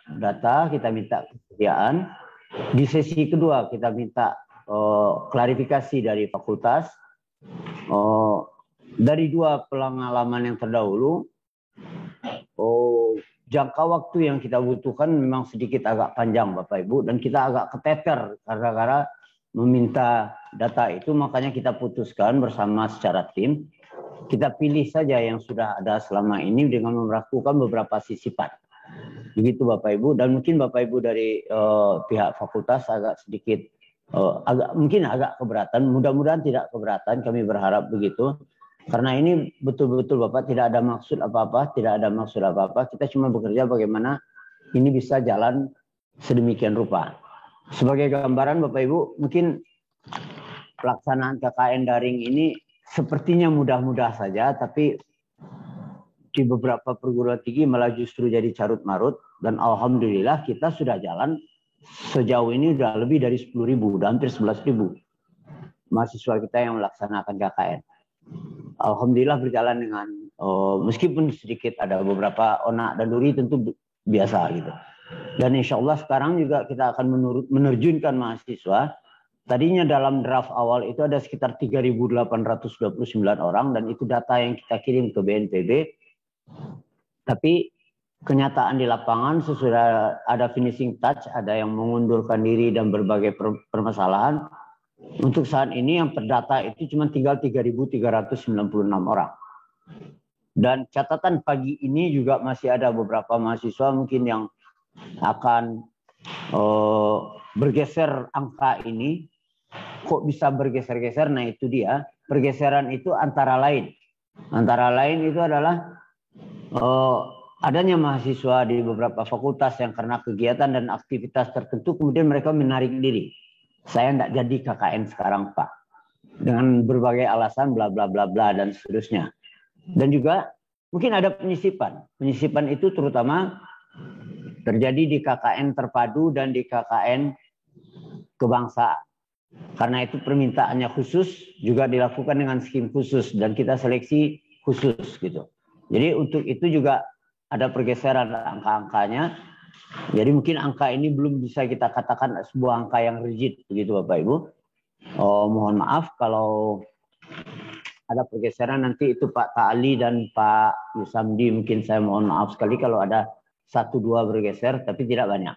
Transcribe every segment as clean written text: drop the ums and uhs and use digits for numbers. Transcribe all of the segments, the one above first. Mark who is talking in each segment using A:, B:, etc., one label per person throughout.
A: data, kita minta kesediaan. Di sesi kedua kita minta klarifikasi dari fakultas. Dari dua pengalaman yang terdahulu, jangka waktu yang kita butuhkan memang sedikit agak panjang Bapak Ibu, dan kita agak keteter gara-gara meminta data itu, makanya kita putuskan bersama secara tim, kita pilih saja yang sudah ada selama ini dengan melakukan beberapa sisipan. Begitu Bapak Ibu, dan mungkin Bapak Ibu dari pihak fakultas agak sedikit, mungkin agak keberatan, mudah-mudahan tidak keberatan, kami berharap begitu. Karena ini betul-betul Bapak tidak ada maksud apa-apa, kita cuma bekerja bagaimana ini bisa jalan sedemikian rupa. Sebagai gambaran Bapak Ibu, mungkin pelaksanaan KKN daring ini sepertinya mudah-mudah saja, tapi di beberapa perguruan tinggi malah justru jadi carut marut, dan alhamdulillah kita sudah jalan sejauh ini sudah lebih dari 10.000, sudah hampir 11.000 mahasiswa kita yang melaksanakan KKN. Alhamdulillah berjalan dengan meskipun sedikit ada beberapa onak dan duri, tentu biasa gitu. Dan insya Allah sekarang juga kita akan menerjunkan mahasiswa. Tadinya dalam draft awal itu ada sekitar 3.829 orang, dan itu data yang kita kirim ke BNPB. Tapi kenyataan di lapangan sesudah ada finishing touch, ada yang mengundurkan diri dan berbagai permasalahan. Untuk saat ini yang terdata itu cuma tinggal 3.396 orang. Dan catatan pagi ini juga masih ada beberapa mahasiswa mungkin yang akan bergeser angka ini. Kok bisa bergeser-geser? Nah itu dia. Pergeseran itu antara lain itu adalah adanya mahasiswa di beberapa fakultas yang karena kegiatan dan aktivitas tertentu kemudian mereka menarik diri. Saya tidak jadi KKN sekarang Pak, dengan berbagai alasan bla bla bla bla dan seterusnya. Dan juga mungkin ada penyisipan itu terutama terjadi di KKN terpadu dan di KKN kebangsaan. Karena itu permintaannya khusus, juga dilakukan dengan skim khusus dan kita seleksi khusus gitu. Jadi untuk itu juga ada pergeseran angka-angkanya. Jadi mungkin angka ini belum bisa kita katakan sebuah angka yang rigid begitu Bapak Ibu. Mohon maaf kalau ada pergeseran, nanti itu Pak Ta'ali dan Pak Yusamdi, mungkin saya mohon maaf sekali kalau ada 1-2 bergeser, tapi tidak banyak.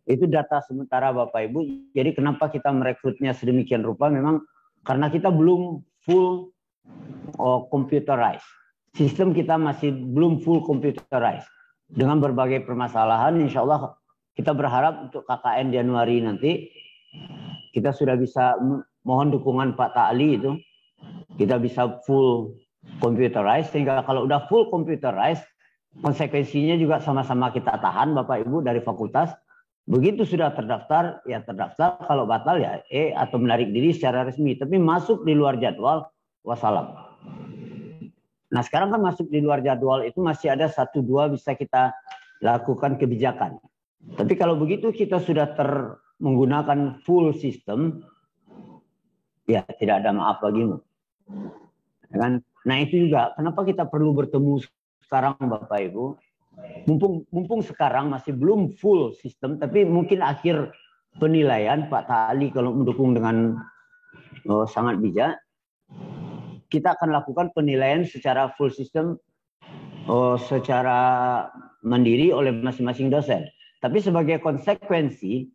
A: Itu data sementara Bapak Ibu. Jadi kenapa kita merekrutnya sedemikian rupa, memang karena kita belum full computerized. Sistem kita masih belum full computerized. Dengan berbagai permasalahan, insya Allah kita berharap untuk KKN Januari nanti kita sudah bisa, mohon dukungan Pak Ta'ali itu, kita bisa full computerized, sehingga kalau udah full computerized, konsekuensinya juga sama-sama kita tahan Bapak Ibu dari fakultas. Begitu sudah terdaftar, ya terdaftar, kalau batal ya atau menarik diri secara resmi, tapi masuk di luar jadwal, wassalam. Nah sekarang kan masuk di luar jadwal itu masih ada 1-2 bisa kita lakukan kebijakan. Tapi kalau begitu kita sudah menggunakan full system, ya tidak ada maaf bagimu. Nah itu juga kenapa kita perlu bertemu sekarang Bapak Ibu. Mumpung sekarang masih belum full system, tapi mungkin akhir penilaian Pak Ta'ali kalau mendukung dengan sangat bijak, kita akan lakukan penilaian secara full system, secara mandiri oleh masing-masing dosen. Tapi sebagai konsekuensi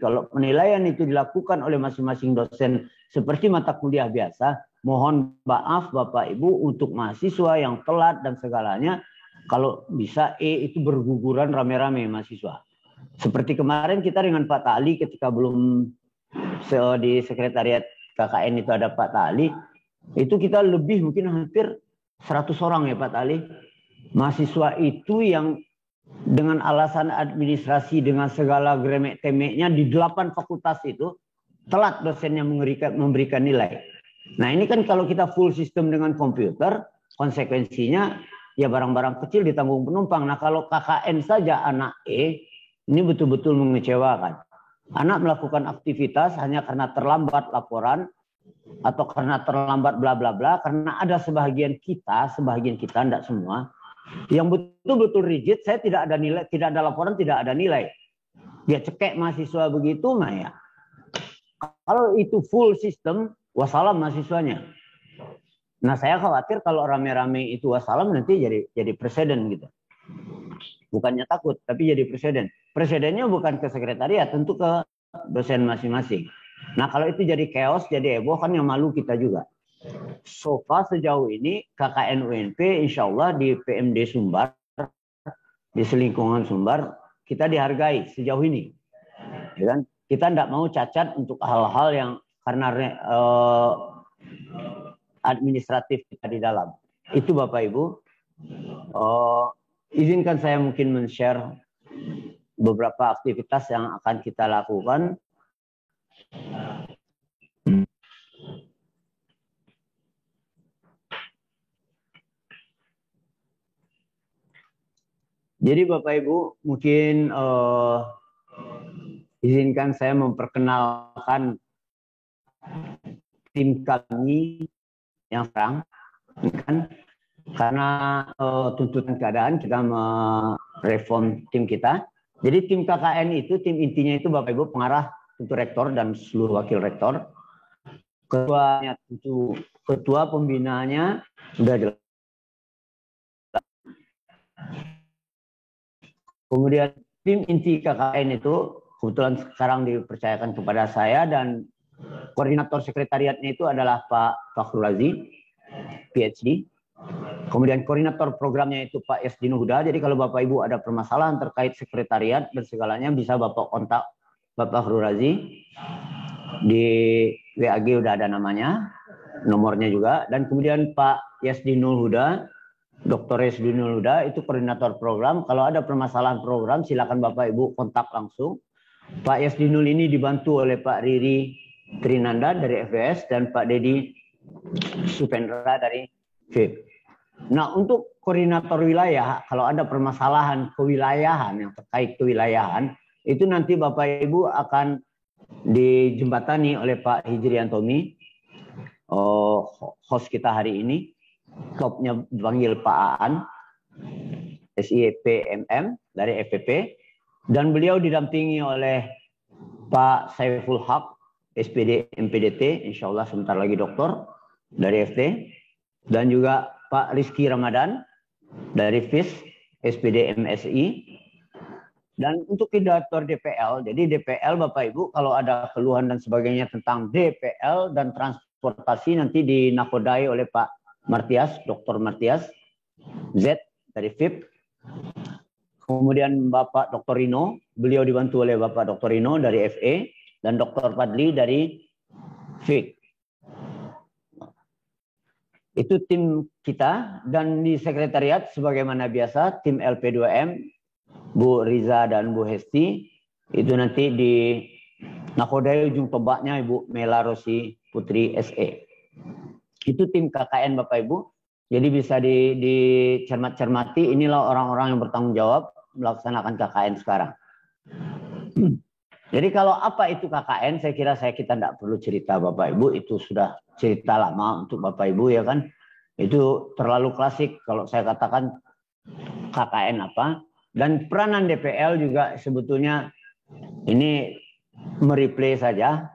A: kalau penilaian itu dilakukan oleh masing-masing dosen seperti mata kuliah biasa, mohon maaf Bapak Ibu untuk mahasiswa yang telat dan segalanya, kalau bisa itu berguguran rame-rame mahasiswa. Seperti kemarin kita dengan Pak Ta'ali ketika belum di sekretariat KKN itu ada Pak Ta'ali, itu kita lebih mungkin hampir 100 orang ya Pak Ta'ali. Mahasiswa itu yang dengan alasan administrasi dengan segala gremek-temeknya di 8 fakultas itu telat dosennya memberikan nilai. Nah ini kan kalau kita full system dengan komputer, konsekuensinya ya barang-barang kecil ditanggung penumpang. Nah kalau KKN saja anak ini betul-betul mengecewakan. Anak melakukan aktivitas hanya karena terlambat laporan atau karena terlambat bla bla bla, karena ada sebahagian kita tidak semua, Yang betul-betul rigid, saya tidak ada nilai, tidak ada laporan, tidak ada nilai. Dia cekek mahasiswa begitu, mah ya. Kalau itu full sistem, wassalam mahasiswanya. Nah, saya khawatir kalau rame-rame itu wassalam nanti jadi presiden gitu. Bukannya takut, tapi jadi presiden. Presidennya bukan ke sekretariat, tentu ke dosen masing-masing. Nah, kalau itu jadi chaos, jadi heboh, kan yang malu kita juga. So far sejauh ini KKN UNP insya Allah di PMD Sumbar, di selingkungan Sumbar, kita dihargai sejauh ini. Ya kan? Kita tidak mau cacat untuk hal-hal yang karena administratif kita di dalam. Itu Bapak Ibu. Izinkan saya mungkin men-share beberapa aktivitas yang akan kita lakukan. Jadi Bapak Ibu, mungkin izinkan saya memperkenalkan tim kami yang sekarang, kan? Karena tuntutan keadaan kita mereform tim kita. Jadi tim KKN itu, tim intinya itu Bapak Ibu pengarah, tentu rektor dan seluruh wakil rektor. Ketuanya tentu ketua pembinaannya sudah jelas. Kemudian tim inti KKN itu kebetulan sekarang dipercayakan kepada saya dan koordinator sekretariatnya itu adalah Pak Fakhrul Razi, PhD. Kemudian koordinator programnya itu Pak Yasdino Huda. Jadi kalau Bapak Ibu ada permasalahan terkait sekretariat dan segalanya bisa Bapak kontak Bapak Fakhrul Razi. Di WAG udah ada namanya, nomornya juga. Dan kemudian Pak Yasdino Huda, Dr. Yasdino Huda itu koordinator program. Kalau ada permasalahan program silakan Bapak Ibu kontak langsung. Pak Yasdinul ini dibantu oleh Pak Riri Trinanda dari FWS dan Pak Dedi Supendra dari FIP. Nah, untuk koordinator wilayah, kalau ada permasalahan kewilayahan yang terkait kewilayahan, itu nanti Bapak Ibu akan dijembatani oleh Pak Hijriantomi, host kita hari ini. Topnya dipanggil Pak Aan, SIPMM dari FPP, dan beliau didampingi oleh Pak Saiful Haq, SPD MPDT, insya Allah sebentar lagi doktor dari FT, dan juga Pak Rizky Ramadan dari FIS, SPD MSI. Dan untuk koordinator DPL, jadi DPL Bapak Ibu kalau ada keluhan dan sebagainya tentang DPL dan transportasi nanti dinakodai oleh Pak Martias, Dr. Martias Z dari FIP. Kemudian Bapak Dr. Rino, beliau dibantu oleh Bapak Dr. Rino dari FE dan Dr. Padli dari FIK. Itu tim kita, dan di sekretariat sebagaimana biasa tim LP2M, Bu Riza dan Bu Hesti, itu nanti di nakodai ujung tombaknya Ibu Mela Rosi Putri SE. Itu tim KKN Bapak Ibu. Jadi bisa dicermati, inilah orang-orang yang bertanggung jawab melaksanakan KKN sekarang. Jadi kalau apa itu KKN, saya kira kita tidak perlu cerita Bapak Ibu, itu sudah cerita lama untuk Bapak Ibu ya kan. Itu terlalu klasik kalau saya katakan KKN apa. Dan peranan DPL juga sebetulnya ini mereplay saja.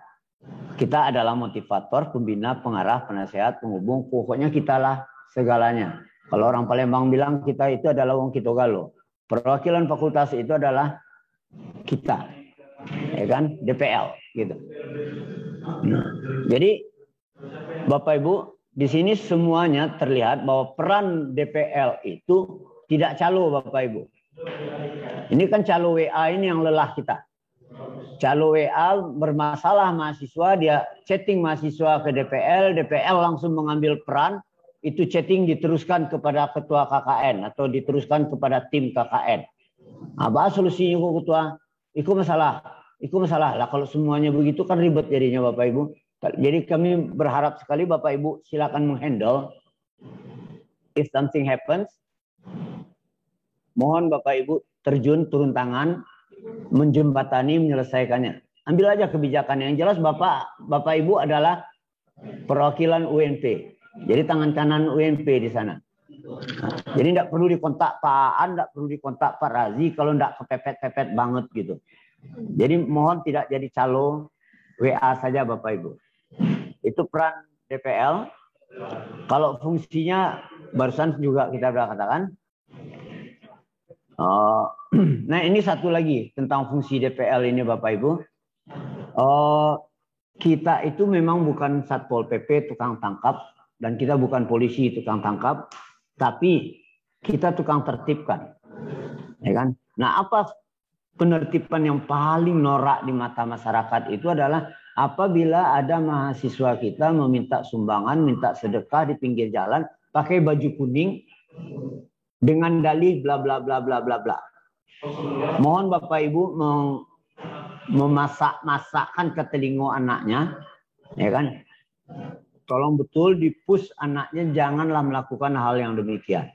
A: Kita adalah motivator, pembina, pengarah, penasehat, penghubung, pokoknya kita lah segalanya. Kalau orang Palembang bilang kita itu adalah wong Kitogalo. Perwakilan fakultas itu adalah kita, ya kan, DPL gitu. Nah, jadi Bapak Ibu di sini semuanya terlihat bahwa peran DPL itu tidak calo Bapak Ibu. Ini kan calo WA ini yang lelah kita. Calo WA bermasalah mahasiswa, dia chatting mahasiswa ke DPL, DPL langsung mengambil peran, itu chatting diteruskan kepada ketua KKN atau diteruskan kepada tim KKN. Apa solusinya kok ketua? Itu masalah. Lah kalau semuanya begitu kan ribet jadinya Bapak Ibu. Jadi kami berharap sekali Bapak Ibu silakan menghandle. If something happens, mohon Bapak Ibu terjun, turun tangan, menjembatani, menyelesaikannya. Ambil aja kebijakan yang jelas. Bapak Ibu adalah perwakilan UNP. Jadi tangan kanan UNP di sana. Jadi tidak perlu dikontak Pak Aan, tidak perlu dikontak Pak Razi kalau tidak kepepet-pepet banget gitu. Jadi mohon tidak jadi calo WA saja Bapak Ibu. Itu peran DPL. Kalau fungsinya barusan juga kita sudah katakan. Nah ini satu lagi tentang fungsi DPL ini Bapak Ibu. Kita itu memang bukan Satpol PP tukang tangkap dan kita bukan polisi tukang tangkap, tapi kita tukang tertibkan, ya kan? Nah apa penertiban yang paling norak di mata masyarakat itu adalah apabila ada mahasiswa kita meminta sumbangan, minta sedekah di pinggir jalan pakai baju kuning dengan dalih bla bla bla bla bla bla. Mohon Bapak Ibu memasak-masakkan ke telinga anaknya, ya kan? Tolong betul dipus anaknya janganlah melakukan hal yang demikian.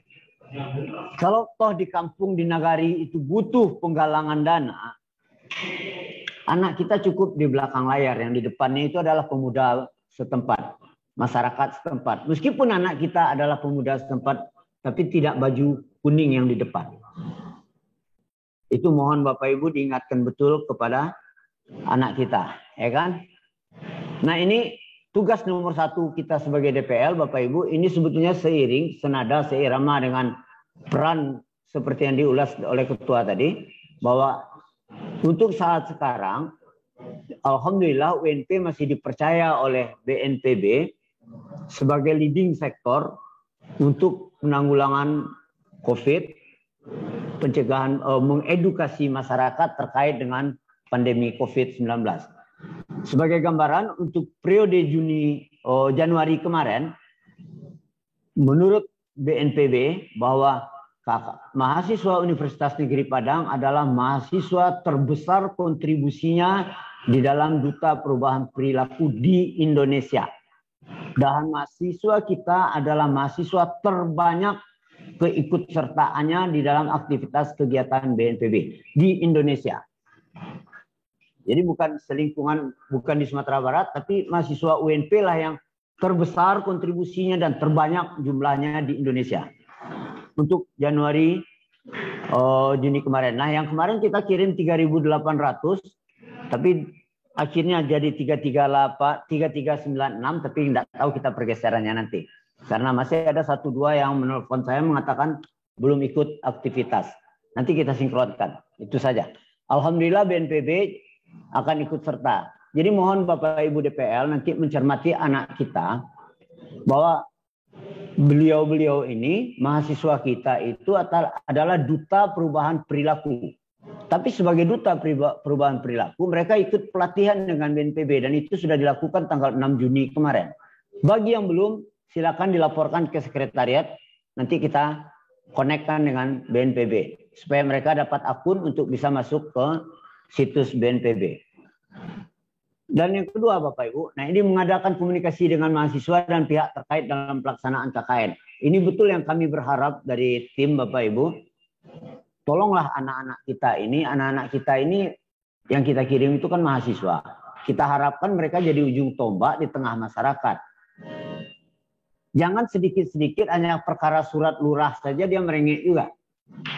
A: Kalau toh di kampung di nagari itu butuh penggalangan dana, anak kita cukup di belakang layar, yang di depannya itu adalah pemuda setempat, masyarakat setempat. Meskipun anak kita adalah pemuda setempat, tapi tidak baju kuning yang di depan. Itu mohon Bapak Ibu diingatkan betul kepada anak kita, ya kan? Nah ini tugas nomor 1 kita sebagai DPL, Bapak Ibu, ini sebetulnya seiring, senada, seirama dengan peran seperti yang diulas oleh Ketua tadi, bahwa untuk saat sekarang, alhamdulillah UNP masih dipercaya oleh BNPB sebagai leading sektor untuk penanggulangan COVID, pencegahan, mengedukasi masyarakat terkait dengan pandemi COVID-19. Sebagai gambaran, untuk periode Januari kemarin, menurut BNPB bahwa mahasiswa Universitas Negeri Padang adalah mahasiswa terbesar kontribusinya di dalam Duta Perubahan Perilaku di Indonesia. Dan mahasiswa kita adalah mahasiswa terbanyak keikutsertaannya di dalam aktivitas kegiatan BNPB di Indonesia. Jadi bukan selingkungan, bukan di Sumatera Barat, tapi mahasiswa UNP lah yang terbesar kontribusinya dan terbanyak jumlahnya di Indonesia. Untuk Januari, Juni kemarin. Nah yang kemarin kita kirim 3.800, tapi akhirnya jadi 3396, tapi tidak tahu kita pergeserannya nanti. Karena masih ada 1-2 yang menelpon saya mengatakan belum ikut aktivitas. Nanti kita sinkronkan, itu saja. Alhamdulillah BNPB akan ikut serta. Jadi mohon Bapak Ibu DPL nanti mencermati anak kita bahwa beliau-beliau ini, mahasiswa kita itu adalah duta perubahan perilaku. Tapi sebagai duta perubahan perilaku, mereka ikut pelatihan dengan BNPB dan itu sudah dilakukan tanggal 6 Juni kemarin. Bagi yang belum, silakan dilaporkan ke sekretariat, nanti kita konekkan dengan BNPB supaya mereka dapat akun untuk bisa masuk ke situs BNPB. Dan yang kedua Bapak Ibu, nah ini mengadakan komunikasi dengan mahasiswa dan pihak terkait dalam pelaksanaan KKN. Ini betul yang kami berharap dari tim Bapak Ibu. Tolonglah anak-anak kita ini yang kita kirim itu kan mahasiswa. Kita harapkan mereka jadi ujung tombak di tengah masyarakat. Jangan sedikit-sedikit hanya perkara surat lurah saja dia merengek juga.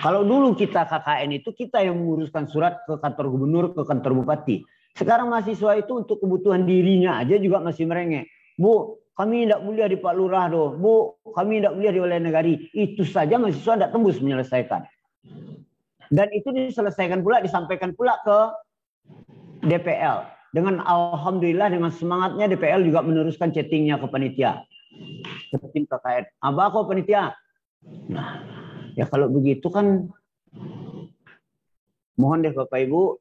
A: Kalau dulu kita KKN itu kita yang menguruskan surat ke kantor gubernur, ke kantor bupati. Sekarang mahasiswa itu untuk kebutuhan dirinya aja juga masih merengek. Bu, kami tidak mulia di Pak Lurah doh. Bu, kami tidak mulia di Wilayah Negari. Itu saja mahasiswa tidak tembus menyelesaikan. Dan itu diselesaikan pula, disampaikan pula ke DPL. Dengan alhamdulillah dengan semangatnya DPL juga meneruskan chattingnya ke panitia. Ke tim KKN. Abah kok panitia? Nah, ya kalau begitu kan mohon deh Bapak Ibu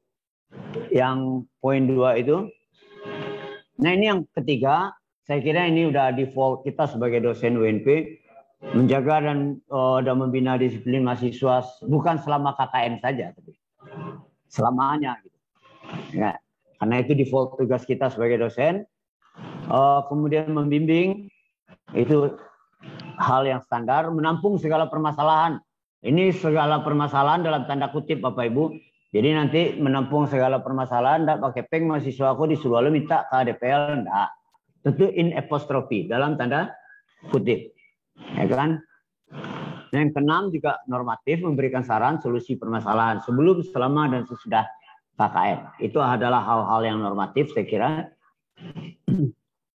A: yang poin 2 itu. Nah ini yang ketiga, saya kira ini udah default kita sebagai dosen UNP menjaga dan membina disiplin mahasiswa bukan selama KKN saja, tapi selamanya gitu. Ya, karena itu default tugas kita sebagai dosen. Kemudian membimbing itu hal yang standar, menampung segala permasalahan. Ini segala permasalahan dalam tanda kutip Bapak Ibu. Jadi nanti menampung segala permasalahan, tidak pakai peng mahasiswa aku disuruh lo minta ke DPL, enggak. Tentu in apostrophe dalam tanda kutip, ya kan? Yang keenam juga normatif, memberikan saran solusi permasalahan sebelum, selama, dan sesudah KKN. Itu adalah hal-hal yang normatif saya kira.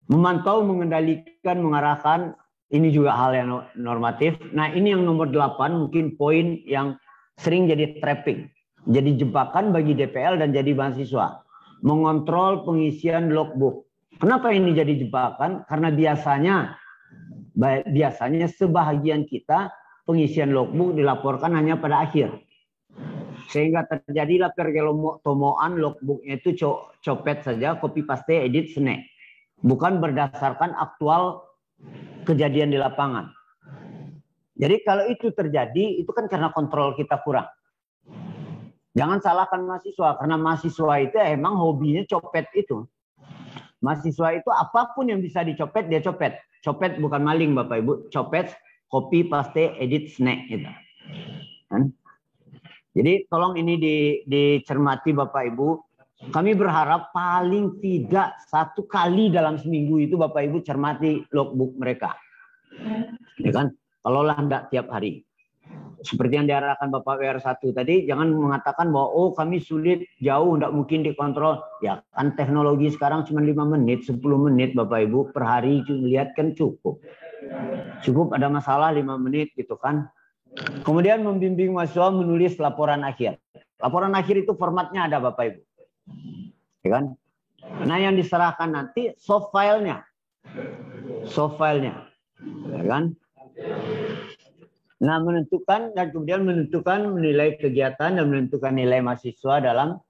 A: Memantau, mengendalikan, mengarahkan, ini juga hal yang normatif. Nah ini yang nomor 8 mungkin poin yang sering jadi trapping. Jadi jebakan bagi DPL dan jadi mahasiswa. Mengontrol pengisian logbook. Kenapa ini jadi jebakan? Karena biasanya sebahagian kita pengisian logbook dilaporkan hanya pada akhir. Sehingga terjadilah pergelomoan logbooknya itu copet saja, copy paste, edit, snack. Bukan berdasarkan aktual kejadian di lapangan. Jadi kalau itu terjadi, itu kan karena kontrol kita kurang. Jangan salahkan mahasiswa, karena mahasiswa itu emang hobinya copet itu. Mahasiswa itu apapun yang bisa dicopet, dia copet. Copet bukan maling Bapak Ibu, copet, copy, paste, edit, snack gitu. Kan? Jadi tolong ini dicermati Bapak Ibu. Kami berharap paling tidak 1 kali dalam seminggu itu Bapak Ibu cermati logbook mereka. Ya kan? Kalaulah tidak tiap hari. Seperti yang diarahkan Bapak WR1 tadi, jangan mengatakan bahwa oh kami sulit, jauh, tidak mungkin dikontrol. Ya kan teknologi sekarang cuma 5 menit, 10 menit Bapak Ibu per hari lihat kan cukup. Cukup ada masalah 5 menit gitu kan. Kemudian membimbing mahasiswa menulis laporan akhir. Laporan akhir itu formatnya ada Bapak Ibu. Ya kan? Nah yang diserahkan nanti soft file-nya. Soft file-nya. Ya kan? Nah menentukan dan kemudian menentukan menilai kegiatan dan menentukan nilai mahasiswa dalam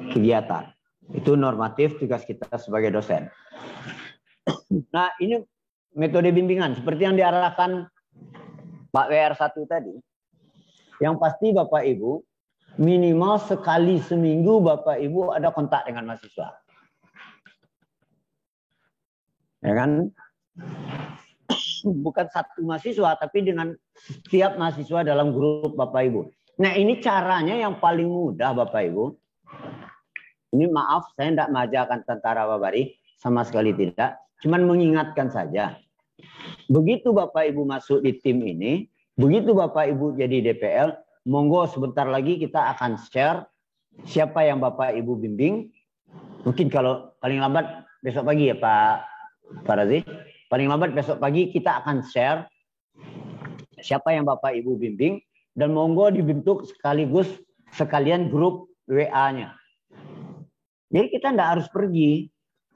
A: kegiatan. Itu normatif tugas kita sebagai dosen. Nah ini metode bimbingan seperti yang diarahkan Pak WR1 tadi. Yang pasti Bapak Ibu minimal sekali seminggu Bapak Ibu ada kontak dengan mahasiswa. Ya kan? Bukan satu mahasiswa, tapi dengan setiap mahasiswa dalam grup Bapak Ibu. Nah ini caranya yang paling mudah Bapak Ibu. Ini maaf, saya tidak mengajarkan tentara Babari, sama sekali tidak. Cuman mengingatkan saja. Begitu Bapak Ibu masuk di tim ini, begitu Bapak Ibu jadi DPL, monggo sebentar lagi kita akan share siapa yang Bapak Ibu bimbing. Mungkin kalau paling lambat besok pagi ya Pak Razi. Paling lambat besok pagi kita akan share siapa yang Bapak Ibu bimbing dan monggo dibentuk sekalian grup WA-nya. Jadi kita tidak harus pergi,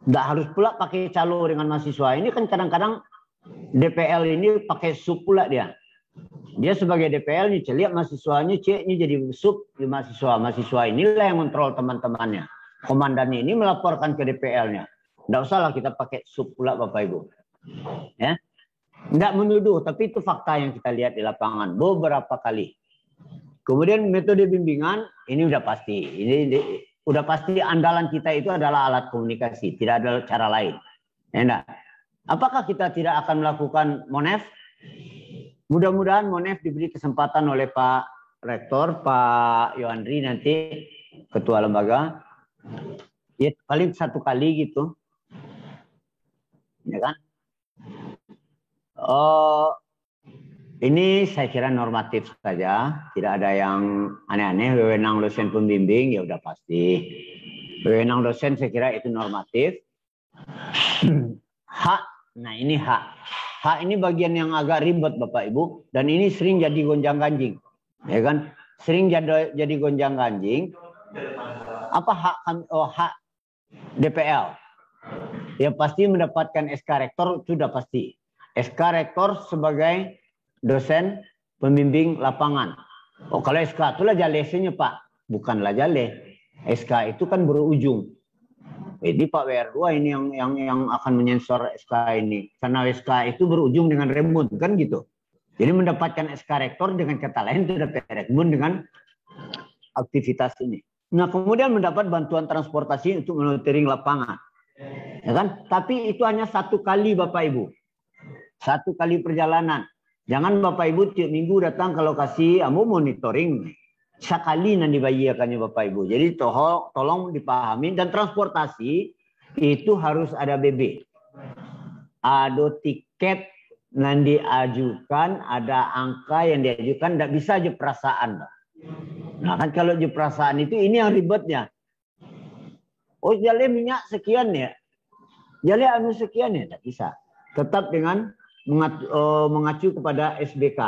A: tidak harus pula pakai calo dengan mahasiswa. Ini kan kadang-kadang DPL ini pakai sub pula dia. Dia sebagai DPL ini lihat mahasiswanya C ini jadi sub di mahasiswa. Mahasiswa inilah yang kontrol teman-temannya. Komandannya ini melaporkan ke DPL-nya. Tidak usahlah kita pakai sub pula Bapak Ibu. Ya, tidak menuduh, tapi itu fakta yang kita lihat di lapangan beberapa kali. Kemudian metode bimbingan ini udah pasti, ini udah pasti andalan kita itu adalah alat komunikasi, tidak ada cara lain. Ya, enggak. Apakah kita tidak akan melakukan monef? Mudah-mudahan monef diberi kesempatan oleh Pak Rektor, Pak Yohandri nanti Ketua Lembaga, ya paling 1 kali gitu, ya kan? Oh, ini saya kira normatif saja, tidak ada yang aneh-aneh. Wewenang dosen pembimbing ya udah pasti. Wewenang dosen saya kira itu normatif. Hak, nah ini hak. Hak ini bagian yang agak ribet Bapak Ibu, dan ini sering jadi gonjang-ganjing, ya kan? Sering jadi gonjang-ganjing. Apa hak hak DPL? Ya pasti mendapatkan SK Rektor, sudah pasti. SK Rektor sebagai dosen pembimbing lapangan. Oh kalau SK itulah jalesnya Pak, bukanlah jale. SK itu kan berujung. Jadi Pak WR2 ini yang akan menyensor SK ini. Karena SK itu berujung dengan remun kan gitu. Jadi mendapatkan SK Rektor dengan kata lain itu dapat remun dengan aktivitas ini. Nah kemudian mendapat bantuan transportasi untuk monitoring lapangan. Ya kan? Tapi itu hanya 1 kali Bapak Ibu. 1 kali perjalanan. Jangan Bapak Ibu tiap minggu datang ke lokasi, kamu monitoring. Sekali nanti dibagikannya Bapak Ibu. Jadi tolong dipahami. Dan transportasi itu harus ada BB. Ada tiket yang diajukan, ada angka yang diajukan, tidak bisa aja perasaan. Nah kan kalau aja perasaan itu ini yang ribetnya. Oh jale minyak sekian ya, jale anu sekian ya, tidak bisa. Tetap dengan mengacu kepada SBK,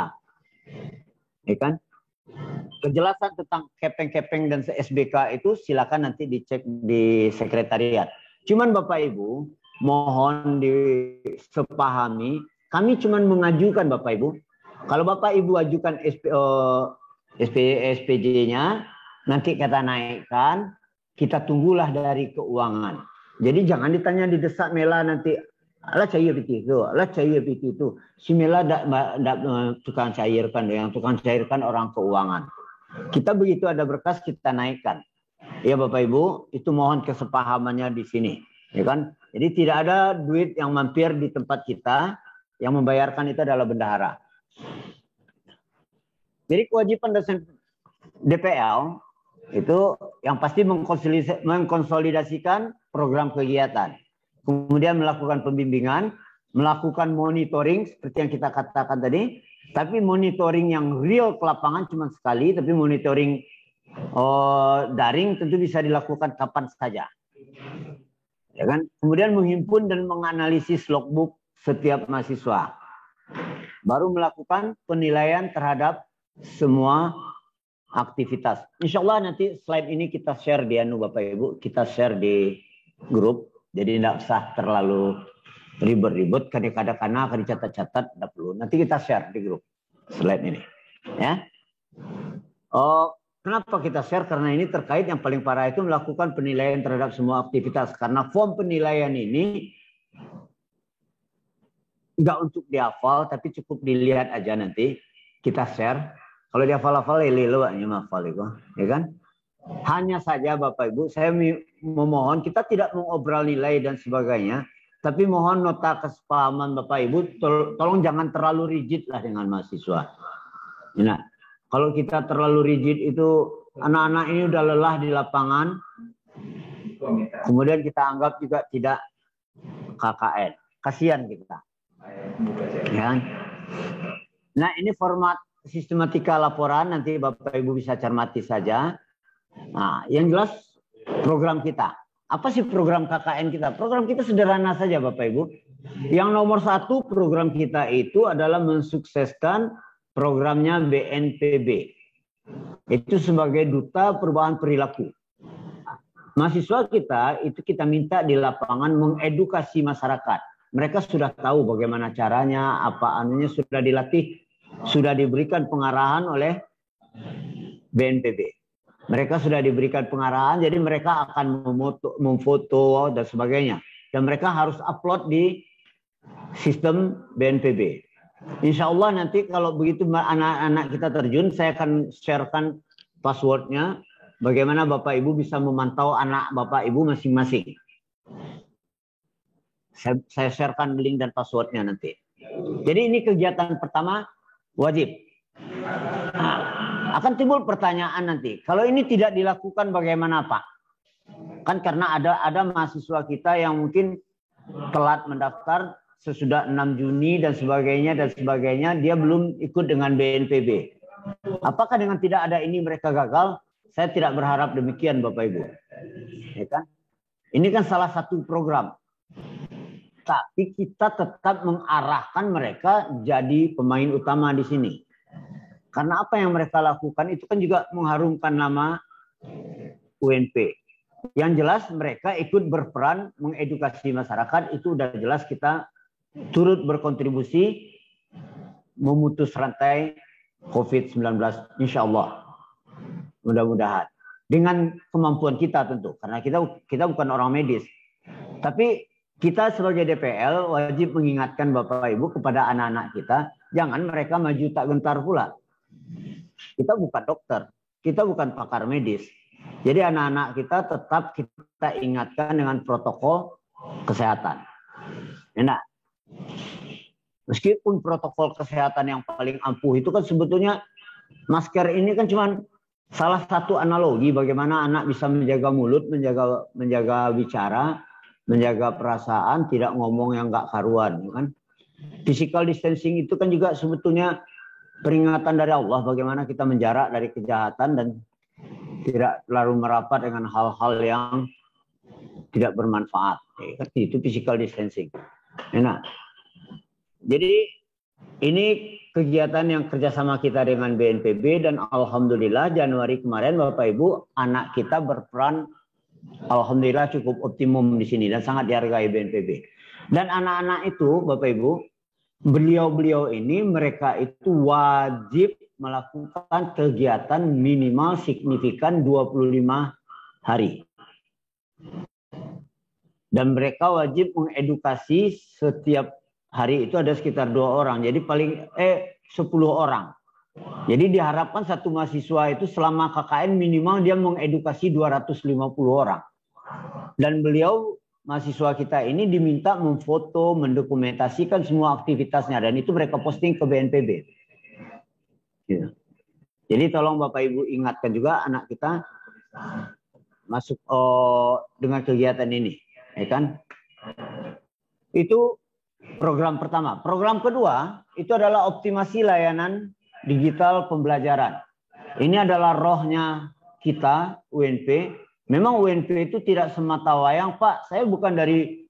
A: ya kan? Kejelasan tentang kepeng-kepeng dan SBK itu silakan nanti dicek di sekretariat. Cuman Bapak Ibu mohon disepahami, kami cuman mengajukan Bapak Ibu. Kalau Bapak Ibu ajukan SPJ-nya, nanti kita naikkan, kita tunggulah dari keuangan. Jadi jangan ditanya didesak Mela nanti, alah cair itu, alah cair itu. Si Mela tukang cairkan, yang tukang cairkan orang keuangan. Kita begitu ada berkas kita naikkan. Ya Bapak Ibu, itu mohon kesepahamannya di sini, ya kan? Jadi tidak ada duit yang mampir di tempat kita, yang membayarkan itu adalah bendahara. Jadi kewajiban dosen DPL itu yang pasti mengkonsolidasikan program kegiatan, kemudian melakukan pembimbingan, melakukan monitoring seperti yang kita katakan tadi. Tapi monitoring yang real ke lapangan cuma sekali, tapi monitoring daring tentu bisa dilakukan kapan saja. Ya kan? Kemudian menghimpun dan menganalisis logbook setiap mahasiswa. Baru melakukan penilaian terhadap semua aktivitas. Insya Allah nanti slide ini kita share di Bapak Ibu, kita share di grup. Jadi tidak usah terlalu ribet-ribet, kadang-kadang akan dicatat-catat, tidak perlu. Nanti kita share di grup slide ini, ya. Kenapa kita share? Karena ini terkait yang paling parah itu melakukan penilaian terhadap semua aktivitas. Karena form penilaian ini nggak untuk dihafal, tapi cukup dilihat aja nanti kita share. Kalau dihafal-hafal, ya kan? Hanya saja Bapak Ibu, saya memohon kita tidak mengobrol nilai dan sebagainya. Tapi mohon nota kesepahaman Bapak Ibu, tolong jangan terlalu rigid lah dengan mahasiswa. Nah, kalau kita terlalu rigid itu anak-anak ini udah lelah di lapangan, kemudian kita anggap juga tidak KKN, kasihan kita. Ya. Nah ini format sistematika laporan, nanti Bapak Ibu bisa cermati saja. Nah, yang jelas program kita. Apa sih program KKN kita? Program kita sederhana saja Bapak Ibu. Yang nomor satu program kita itu adalah mensukseskan programnya BNPB. Itu sebagai duta perubahan perilaku. Mahasiswa kita itu kita minta di lapangan mengedukasi masyarakat. Mereka sudah tahu bagaimana caranya, apa anunya sudah dilatih, sudah diberikan pengarahan oleh BNPB. Mereka sudah diberikan pengarahan, jadi mereka akan memfoto dan sebagainya. Dan mereka harus upload di sistem BNPB. Insya Allah nanti kalau begitu anak-anak kita terjun, saya akan sharekan passwordnya. Bagaimana Bapak Ibu bisa memantau anak Bapak Ibu masing-masing. Saya sharekan link dan passwordnya nanti. Jadi ini kegiatan pertama wajib. Nah, akan timbul pertanyaan nanti. Kalau ini tidak dilakukan bagaimana Pak? Kan karena ada mahasiswa kita yang mungkin telat mendaftar sesudah 6 Juni dan sebagainya, dia belum ikut dengan BNPB. Apakah dengan tidak ada ini mereka gagal? Saya tidak berharap demikian Bapak Ibu. Ya kan? Ini kan salah satu program. Tapi kita tetap mengarahkan mereka jadi pemain utama di sini. Karena apa yang mereka lakukan itu kan juga mengharumkan nama UNP. Yang jelas mereka ikut berperan mengedukasi masyarakat, itu udah jelas kita turut berkontribusi memutus rantai COVID-19 insya Allah. Mudah-mudahan. Dengan kemampuan kita tentu. Karena kita bukan orang medis. Tapi kita sebagai DPL wajib mengingatkan Bapak Ibu kepada anak-anak kita. Jangan mereka maju tak gentar pula. Kita bukan dokter. Kita bukan pakar medis. Jadi anak-anak kita tetap kita ingatkan dengan protokol kesehatan. Enak. Meskipun protokol kesehatan yang paling ampuh itu kan sebetulnya masker ini kan cuma salah satu analogi bagaimana anak bisa menjaga mulut, menjaga bicara, menjaga perasaan, tidak ngomong yang nggak karuan, kan? Physical distancing itu kan juga sebetulnya peringatan dari Allah bagaimana kita menjarak dari kejahatan dan tidak terlalu merapat dengan hal-hal yang tidak bermanfaat. Itu physical distancing. Nah, jadi ini kegiatan yang kerjasama kita dengan BNPB dan alhamdulillah Januari kemarin Bapak Ibu anak kita berperan alhamdulillah cukup optimum di sini dan sangat dihargai BNPB. Dan anak-anak itu Bapak Ibu, beliau-beliau ini mereka itu wajib melakukan kegiatan minimal signifikan 25 hari. Dan mereka wajib mengedukasi setiap hari itu ada sekitar 2 orang. Jadi 10 orang. Jadi diharapkan satu mahasiswa itu selama KKN minimal dia mengedukasi 250 orang. Dan beliau mahasiswa kita ini diminta memfoto, mendokumentasikan semua aktivitasnya dan itu mereka posting ke BNPB. Gitu. Jadi tolong Bapak Ibu ingatkan juga anak kita masuk dengan kegiatan ini, ya kan? Itu program pertama. Program kedua itu adalah optimasi layanan digital pembelajaran. Ini adalah rohnya kita UNP. Memang UNP itu tidak semata wayang, Pak. Saya bukan dari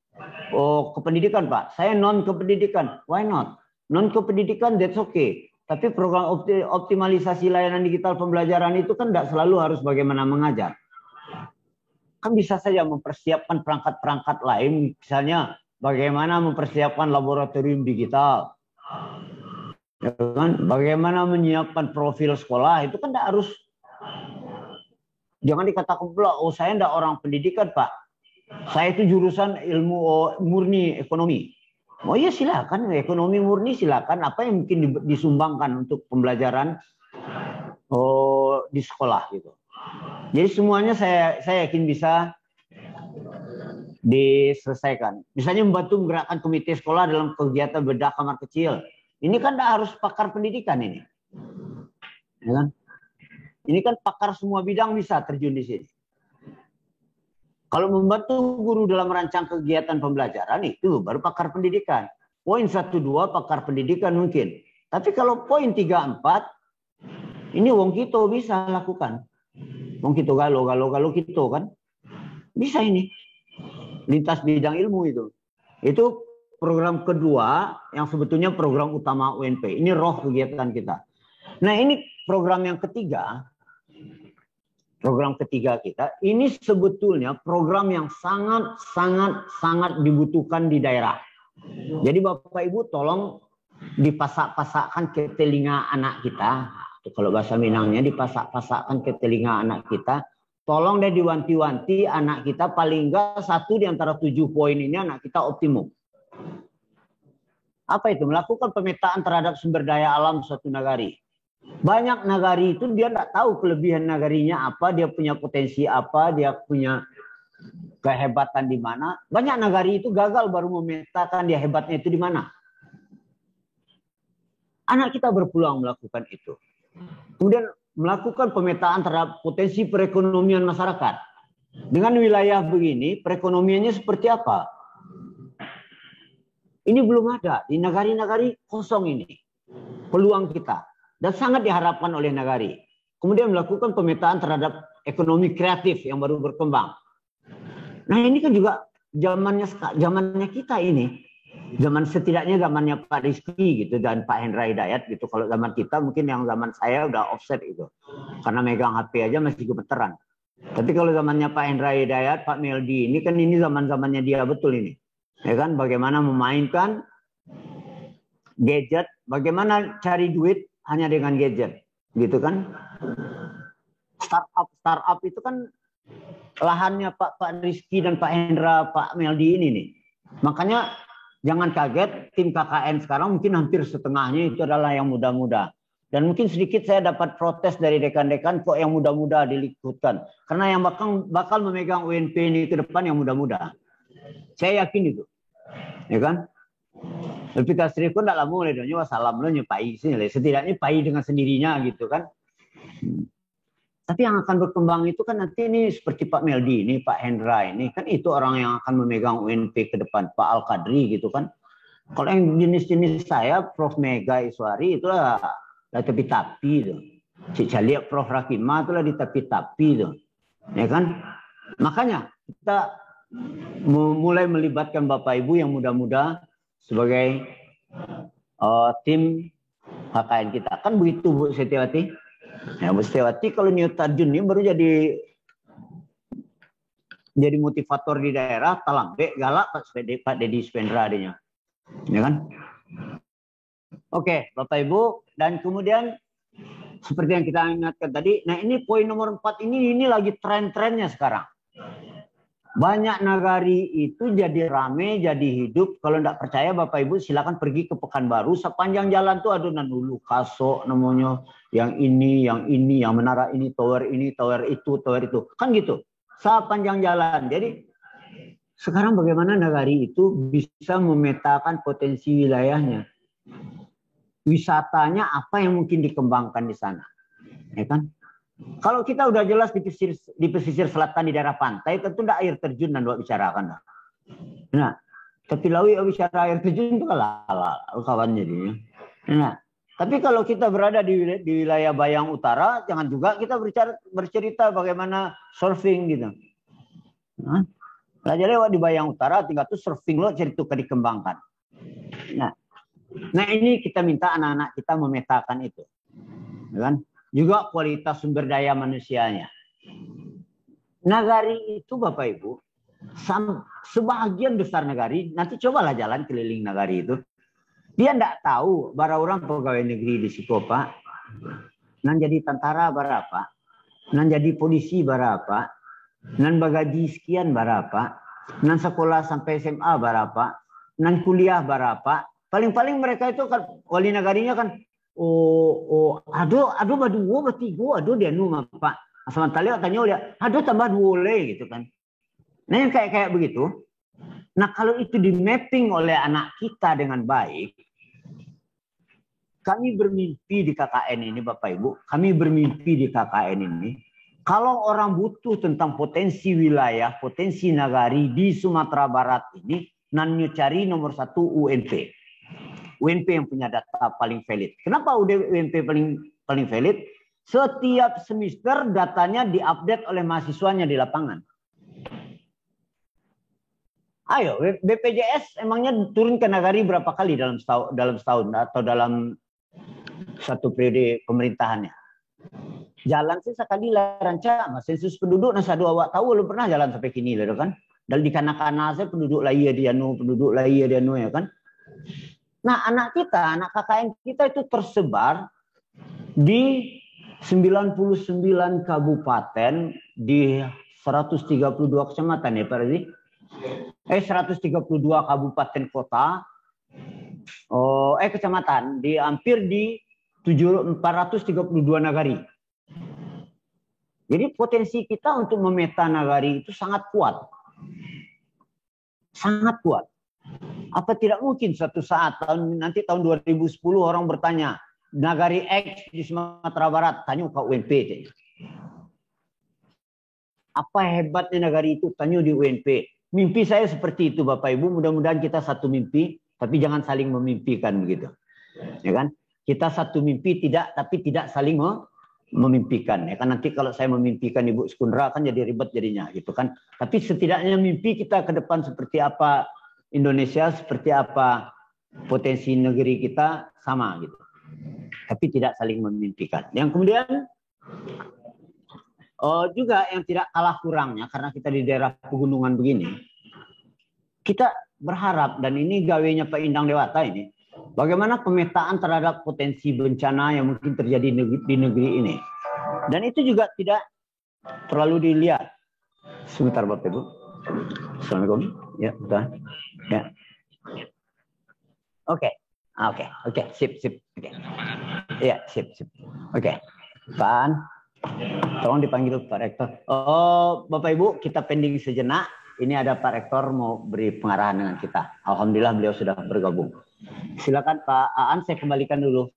A: kependidikan, Pak. Saya non kependidikan. Why not? Non kependidikan that's okay. Tapi program optimalisasi layanan digital pembelajaran itu kan tidak selalu harus bagaimana mengajar. Kan bisa saja mempersiapkan perangkat-perangkat lain, misalnya bagaimana mempersiapkan laboratorium digital, ya kan? Bagaimana menyiapkan profil sekolah, itu kan tidak harus. Jangan dikatakan pula, oh saya tidak orang pendidikan Pak, saya itu jurusan ilmu murni ekonomi. Oh iya silakan, ekonomi murni silakan. Apa yang mungkin disumbangkan untuk pembelajaran di sekolah gitu. Jadi semuanya saya yakin bisa diselesaikan. Misalnya membantu menggerakkan komite sekolah dalam kegiatan bedah kamar kecil. Ini kan tidak harus pakar pendidikan ini. Ya kan? Ini kan pakar semua bidang bisa terjun di sini. Kalau membantu guru dalam merancang kegiatan pembelajaran itu baru pakar pendidikan. Poin 1, 2 pakar pendidikan mungkin. Tapi kalau poin 3, 4 ini wong kita bisa lakukan. Wong kita galo kita kan. Bisa ini. Lintas bidang ilmu itu. Itu program kedua yang sebetulnya program utama UNP. Ini roh kegiatan kita. Nah, ini program yang ketiga. Program ketiga kita, ini sebetulnya program yang sangat dibutuhkan di daerah. Jadi Bapak Ibu tolong dipasak-pasakkan ke telinga anak kita. Kalau bahasa Minangnya dipasak-pasakkan ke telinga anak kita. Tolong deh diwanti-wanti anak kita paling enggak 1 di antara 7 poin ini anak kita optimum. Apa itu? Melakukan pemetaan terhadap sumber daya alam suatu nagari. Banyak nagari itu dia tidak tahu kelebihan nagarinya apa, dia punya potensi apa, dia punya kehebatan di mana. Banyak nagari itu gagal baru memetakan dia hebatnya itu di mana. Anak kita berpeluang melakukan itu. Kemudian melakukan pemetaan terhadap potensi perekonomian masyarakat. Dengan wilayah begini, perekonomiannya seperti apa? Ini belum ada. Di nagari-nagari kosong ini. Peluang kita. Dan sangat diharapkan oleh nagari. Kemudian melakukan pemetaan terhadap ekonomi kreatif yang baru berkembang. Nah ini kan juga zamannya kita ini. Setidaknya zamannya Pak Rizky gitu dan Pak Hendra Hidayat gitu. Kalau zaman kita mungkin yang zaman saya udah offset gitu. Karena megang HP aja masih gemeteran. Tapi kalau zamannya Pak Hendra Hidayat, Pak Meldi ini kan ini zaman-zamannya dia betul ini. Ya kan, bagaimana memainkan gadget, bagaimana cari duit hanya dengan gadget, gitu kan? Startup itu kan lahannya Pak Rizky dan Pak Hendra, Pak Meldi ini nih. Makanya jangan kaget tim KKN sekarang mungkin hampir setengahnya itu adalah yang muda-muda. Dan mungkin sedikit saya dapat protes dari dekan-dekan kok yang muda-muda dilikutkan. Karena yang bakal memegang UNP ini ke depan yang muda-muda. Saya yakin itu. Ya kan? Tapi kasih pun tidak lama oleh doanya wassalam lo nyepai sini, setidaknya pai dengan sendirinya gitu kan. Tapi yang akan berkembang itu kan nanti ini seperti Pak Meldi ini, Pak Hendra ini kan itu orang yang akan memegang UNP ke depan, Pak Al Qadri gitu kan. Kalau yang jenis-jenis saya, Prof. Mega Iswari, itulah tapi-tapi itu. Cik lihat Prof. Rakima itulah di tapi-tapi itu. Ya kan? Makanya kita mulai melibatkan Bapak Ibu yang muda-muda sebagai tim KKN kita. Kan begitu Bu Setiawati? Ya, Bu Setiawati kalau New Tarjun ini baru jadi motivator di daerah, talambe, galak Pak Dedi Spendra adanya. Ya kan? Oke, Bapak Ibu, dan kemudian seperti yang kita ingatkan tadi, nah ini poin nomor 4 ini lagi tren-trennya sekarang. Banyak nagari itu jadi rame, jadi hidup. Kalau tidak percaya Bapak Ibu silakan pergi ke Pekanbaru. Sepanjang jalan tuh adunan dulu kasok namanya, yang ini, yang menara ini, tower itu, tower itu. Kan gitu. Sepanjang jalan. Jadi sekarang bagaimana nagari itu bisa memetakan potensi wilayahnya. Wisatanya apa yang mungkin dikembangkan di sana. Ya kan? Kalau kita udah jelas di pesisir selatan di daerah pantai, tentu tidak air terjun dan buat bicarakan. Nah, ketilawi bicara air terjun itu kawan jadinya. Nah, tapi kalau kita berada di wilayah Bayang Utara, jangan juga kita bercerita bagaimana surfing gitu. Nah, jadi lewat di Bayang Utara, tinggal tuh surfing lo cerita dikembangkan. Nah ini kita minta anak-anak kita memetakan itu, kan? Juga kualitas sumber daya manusianya. Nagari itu Bapak Ibu, sebagian besar nagari, nanti cobalah jalan keliling nagari itu. Dia tidak tahu bara orang pegawai negeri di situ Pak. Nan jadi tentara berapa, nan jadi polisi berapa, nan bagaji sekian berapa, nan sekolah sampai SMA berapa, nan kuliah berapa. Paling-paling mereka itu kan wali negarinya kan aduh baduo batigo aduh dia nu Pak. Sementara tanya dia, aduh tambah boleh gitu kan. Nah yang kayak begitu. Nah kalau itu di mapping oleh anak kita dengan baik, kami bermimpi di KKN ini Bapak Ibu, kami bermimpi di KKN ini, kalau orang butuh tentang potensi wilayah, potensi nagari di Sumatera Barat ini, nannya cari nomor 1 UNP. UNP yang punya data paling valid. Kenapa UNP paling valid? Setiap semester datanya diupdate oleh mahasiswanya di lapangan. Ayo, BPJS emangnya turun ke nagari berapa kali dalam setahun atau dalam satu periode pemerintahannya? Jalan sih sekali lah ranca, sensus penduduk nasa dua awak tahu belum pernah jalan sampai kini lah kan? Dan di kanak-kanak saya penduduk lah iya dia ya kan? Nah, anak KKN kita itu tersebar di 99 kabupaten di 132 kecamatan ya Pak Razi? 132 kabupaten kota, kecamatan, di hampir di 432 nagari. Jadi potensi kita untuk memeta nagari itu sangat kuat. Sangat kuat. Apa tidak mungkin suatu saat nanti tahun 2010 orang bertanya nagari X di Sumatera Barat, tanya ke UNP. Apa hebatnya nagari itu, tanya di UNP. Mimpi saya seperti itu Bapak Ibu, mudah-mudahan kita satu mimpi, tapi jangan saling memimpikan begitu. Ya kan? Kita satu mimpi tapi tidak saling memimpikan. Ya kan nanti kalau saya memimpikan Ibu Skundra kan jadi ribet jadinya gitu kan. Tapi setidaknya mimpi kita ke depan seperti apa Indonesia, seperti apa potensi negeri kita sama gitu. Tapi tidak saling memimpikan. Yang kemudian juga yang tidak kalah kurangnya karena kita di daerah pegunungan begini, kita berharap dan ini gawenya Pak Indang Dewata ini, bagaimana pemetaan terhadap potensi bencana yang mungkin terjadi di negeri ini. Dan itu juga tidak terlalu dilihat. Sebentar Bapak Ibu. Assalamualaikum. Ya, betul. Ya. Oke. Sip. Oke. Iya, sip. Oke. Pak, tolong dipanggil Pak Rektor. Oh, Bapak Ibu, kita pending sejenak. Ini ada Pak Rektor mau beri pengarahan dengan kita. Alhamdulillah beliau sudah bergabung. Silakan Pak Aan, saya kembalikan dulu.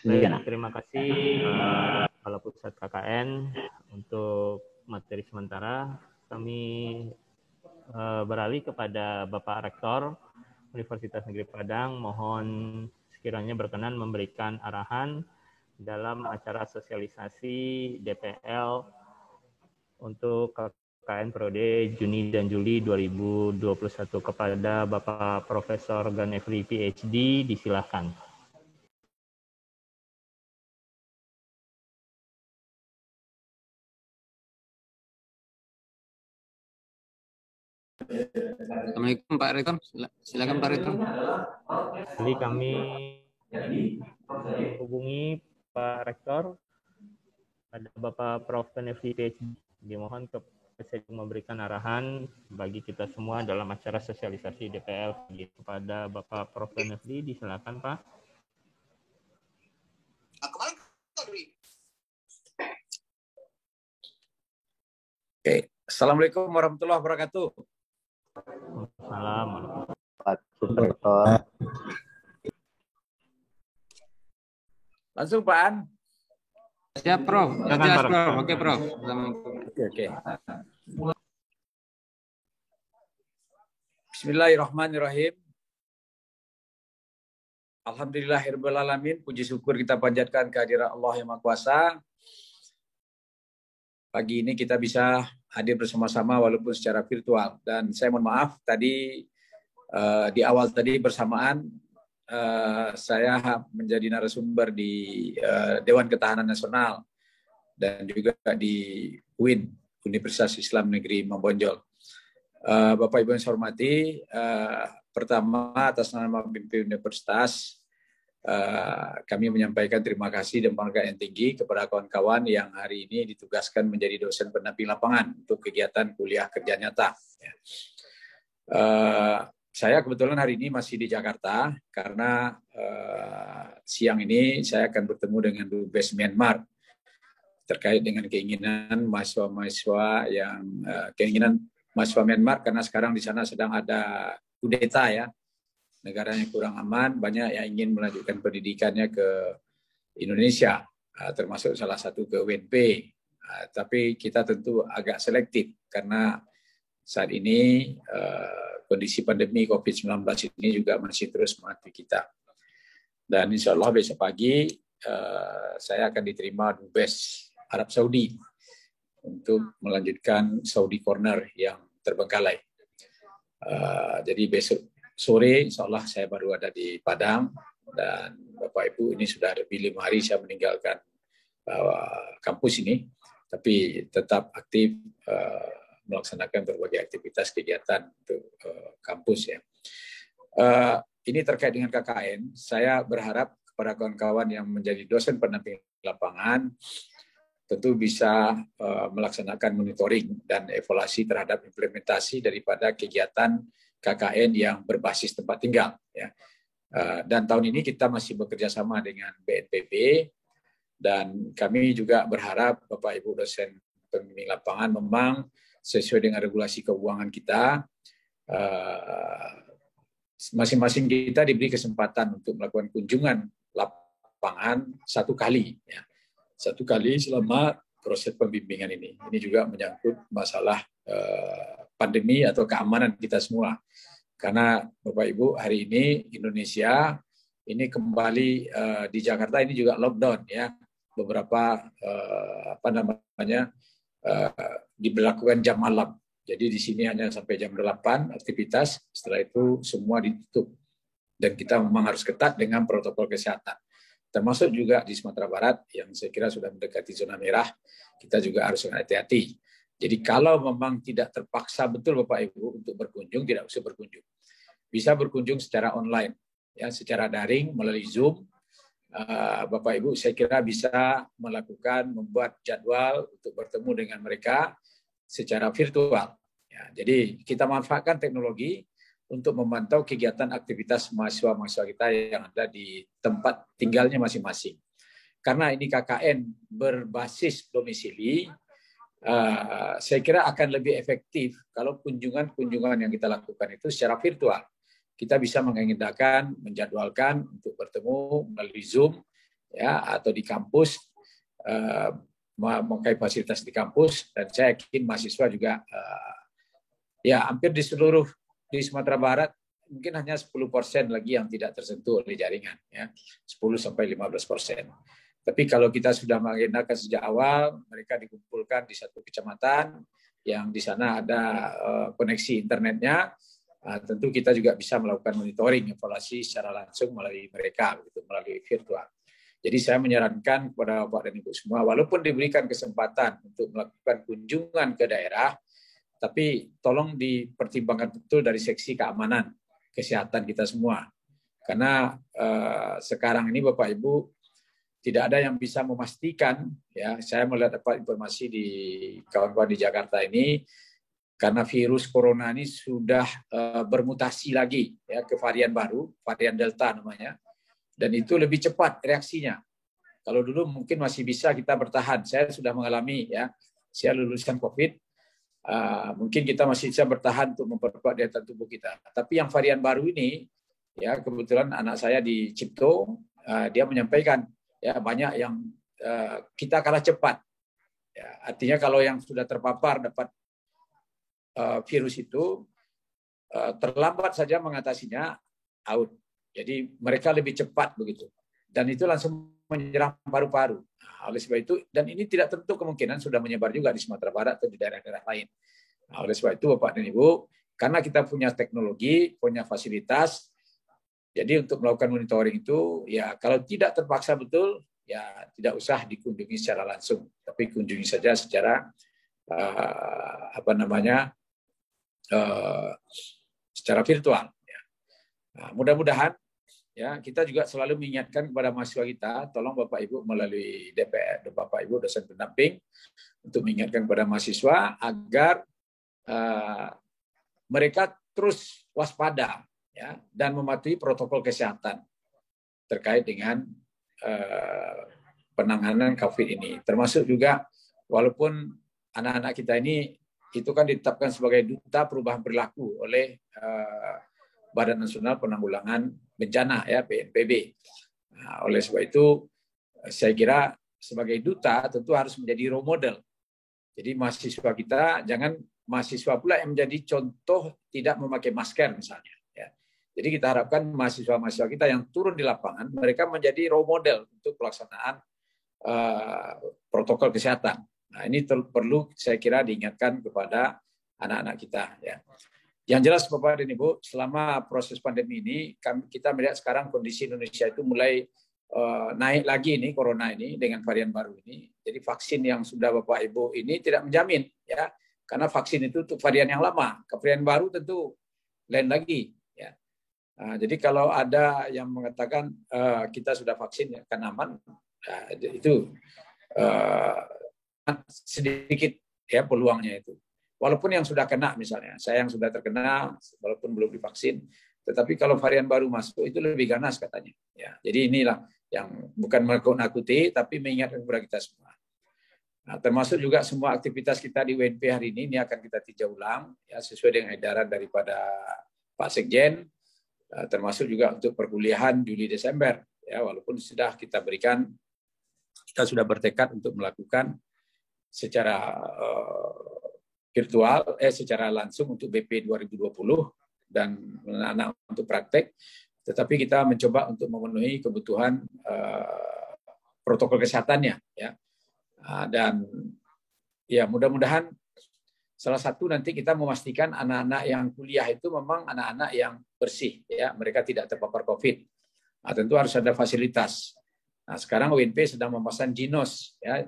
B: Terima kasih Kepala Pusat KKN untuk materi sementara. Kami beralih kepada Bapak Rektor Universitas Negeri Padang mohon sekiranya berkenan memberikan arahan dalam acara sosialisasi DPL untuk KKN Prode Juni dan Juli 2021 kepada Bapak Profesor Ganefri PhD, disilahkan.
C: Assalamualaikum Pak Rektor, silakan Pak Rektor.
B: Jadi kami hubungi Pak Rektor, ada Bapak Prof. Ganefri PhD, dimohon saya memberikan arahan bagi kita semua dalam acara sosialisasi DPL kepada Bapak Prof. Ganefri, disilakan Pak.
D: Oke, Assalamualaikum warahmatullahi wabarakatuh.
B: Assalamualaikum.
D: Langsung Pak An.
C: Siap Prof. Jelas Prof. Oke Prof.
D: Oke. Bismillahirrahmanirrahim. Alhamdulillahirabbil alamin. Puji syukur kita panjatkan kehadirat Allah yang Maha Kuasa. Pagi ini kita bisa hadir bersama-sama walaupun secara virtual. Dan saya mohon maaf tadi di awal tadi bersamaan saya menjadi narasumber di Dewan Ketahanan Nasional dan juga di UIN, Universitas Islam Negeri Membonjol. Bapak Ibu yang saya hormati, pertama atas nama pimpinan Universitas, kami menyampaikan terima kasih dan penghargaan yang tinggi kepada kawan-kawan yang hari ini ditugaskan menjadi dosen pendamping lapangan untuk kegiatan kuliah kerja nyata. Saya kebetulan hari ini masih di Jakarta karena siang ini saya akan bertemu dengan Dubes Myanmar terkait dengan keinginan mahasiswa-mahasiswa yang keinginan mahasiswa Myanmar karena sekarang di sana sedang ada kudeta ya. Negaranya kurang aman, banyak yang ingin melanjutkan pendidikannya ke Indonesia, termasuk salah satu ke UNP. Tapi kita tentu agak selektif karena saat ini kondisi pandemi COVID-19 ini juga masih terus menghantui kita. Dan insya Allah besok pagi saya akan diterima Dubes Arab Saudi untuk melanjutkan Saudi Corner yang terbengkalai. Jadi besok sore insya Allah saya baru ada di Padang, dan Bapak Ibu ini sudah lebih 5 hari saya meninggalkan kampus ini, tapi tetap aktif melaksanakan berbagai aktivitas kegiatan untuk kampus ya. Ini terkait dengan KKN, saya berharap kepada kawan-kawan yang menjadi dosen pendamping lapangan tentu bisa melaksanakan monitoring dan evaluasi terhadap implementasi daripada kegiatan KKN yang berbasis tempat tinggal ya. Dan tahun ini kita masih bekerja sama dengan BNPB, dan kami juga berharap Bapak Ibu dosen pembimbing lapangan memang sesuai dengan regulasi keuangan kita, masing-masing kita diberi kesempatan untuk melakukan kunjungan lapangan 1 kali ya. 1 kali selama proses pembimbingan ini. Ini juga menyangkut masalah pandemi atau keamanan kita semua. Karena Bapak Ibu hari ini Indonesia ini kembali di Jakarta ini juga lockdown ya. Beberapa diberlakukan jam malam. Jadi di sini hanya sampai jam 8 aktivitas, setelah itu semua ditutup. Dan kita memang harus ketat dengan protokol kesehatan. Termasuk juga di Sumatera Barat yang saya kira sudah mendekati zona merah, kita juga harus hati-hati. Jadi kalau memang tidak terpaksa betul Bapak Ibu untuk berkunjung, tidak usah berkunjung. Bisa berkunjung secara online, ya, secara daring melalui Zoom. Bapak Ibu saya kira bisa melakukan membuat jadwal untuk bertemu dengan mereka secara virtual. Ya, jadi kita manfaatkan teknologi untuk memantau kegiatan aktivitas mahasiswa-mahasiswa kita yang ada di tempat tinggalnya masing-masing. Karena ini KKN berbasis domisili, saya kira akan lebih efektif kalau kunjungan-kunjungan yang kita lakukan itu secara virtual. Kita bisa mengagendakan, menjadwalkan untuk bertemu melalui Zoom ya, atau di kampus, memakai fasilitas di kampus, dan saya yakin mahasiswa juga ya hampir di seluruh di Sumatera Barat mungkin hanya 10% lagi yang tidak tersentuh oleh jaringan, ya 10-15%. Tapi kalau kita sudah mengagendakan sejak awal, mereka dikumpulkan di satu kecamatan yang di sana ada koneksi internetnya, tentu kita juga bisa melakukan monitoring, evaluasi secara langsung melalui mereka, melalui virtual. Jadi saya menyarankan kepada Bapak dan Ibu semua, walaupun diberikan kesempatan untuk melakukan kunjungan ke daerah, tapi tolong dipertimbangkan betul dari seksi keamanan, kesehatan kita semua. Karena sekarang ini Bapak Ibu tidak ada yang bisa memastikan, ya saya melihat dapat informasi di kawan-kawan di Jakarta ini, karena virus corona ini sudah bermutasi lagi ya ke varian baru, varian Delta namanya. Dan itu lebih cepat reaksinya. Kalau dulu mungkin masih bisa kita bertahan. Saya sudah mengalami, ya, saya lulusan COVID, mungkin kita masih bisa bertahan untuk memperkuat daya tahan tubuh kita. Tapi yang varian baru ini, ya kebetulan anak saya di Cipto, dia menyampaikan, ya banyak yang kita kalah cepat. Ya, artinya kalau yang sudah terpapar dapat virus itu, terlambat saja mengatasinya, out. Jadi mereka lebih cepat begitu. Dan itu langsung menyerang paru-paru. Nah, oleh sebab itu, dan ini tidak tentu kemungkinan sudah menyebar juga di Sumatera Barat atau di daerah-daerah lain. Nah, oleh sebab itu Bapak dan Ibu, karena kita punya teknologi, punya fasilitas, jadi untuk melakukan monitoring itu, ya kalau tidak terpaksa betul, ya tidak usah dikunjungi secara langsung, tapi kunjungi saja secara secara virtual. Nah, mudah-mudahan ya kita juga selalu mengingatkan kepada mahasiswa kita, tolong Bapak Ibu melalui DPR, Bapak Ibu dosen pendamping, untuk mengingatkan kepada mahasiswa agar mereka terus waspada, ya, dan mematuhi protokol kesehatan terkait dengan penanganan COVID ini. Termasuk juga walaupun anak-anak kita ini itu kan ditetapkan sebagai duta perubahan perilaku oleh Badan Nasional Penanggulangan Bencana, ya BNPB. Nah, oleh sebab itu saya kira sebagai duta tentu harus menjadi role model. Jadi mahasiswa kita jangan mahasiswa pula yang menjadi contoh tidak memakai masker misalnya. Ya. Jadi kita harapkan mahasiswa-mahasiswa kita yang turun di lapangan mereka menjadi role model untuk pelaksanaan protokol kesehatan. Nah ini perlu saya kira diingatkan kepada anak-anak kita. Ya. Yang jelas Bapak dan Ibu, selama proses pandemi ini, kita melihat sekarang kondisi Indonesia itu mulai naik lagi ini, corona ini, dengan varian baru ini. Jadi vaksin yang sudah Bapak Ibu ini tidak menjamin, ya, karena vaksin itu untuk varian yang lama. Ke varian baru tentu lain lagi. Ya. Nah, jadi kalau ada yang mengatakan kita sudah vaksin, ya, kan aman, nah, itu sedikit ya peluangnya itu. Walaupun yang sudah kena misalnya, saya yang sudah terkena walaupun belum divaksin, tetapi kalau varian baru masuk itu lebih ganas katanya. Ya, jadi inilah yang bukan menakut-nakuti, tapi mengingatkan kepada kita semua. Nah, termasuk juga semua aktivitas kita di UNP hari ini akan kita tinjau ulang, ya sesuai dengan edaran daripada Pak Sekjen, termasuk juga untuk perkuliahan Juli-Desember. Ya, walaupun sudah kita berikan, kita sudah bertekad untuk melakukan secara virtual, secara langsung untuk BP 2020 dan anak-anak untuk praktek, tetapi kita mencoba untuk memenuhi kebutuhan protokol kesehatannya, ya. Dan ya mudah-mudahan salah satu nanti kita memastikan anak-anak yang kuliah itu memang anak-anak yang bersih, ya, mereka tidak terpapar COVID. Nah, tentu harus ada fasilitas. Nah, sekarang UNP sedang memasang Genos, ya,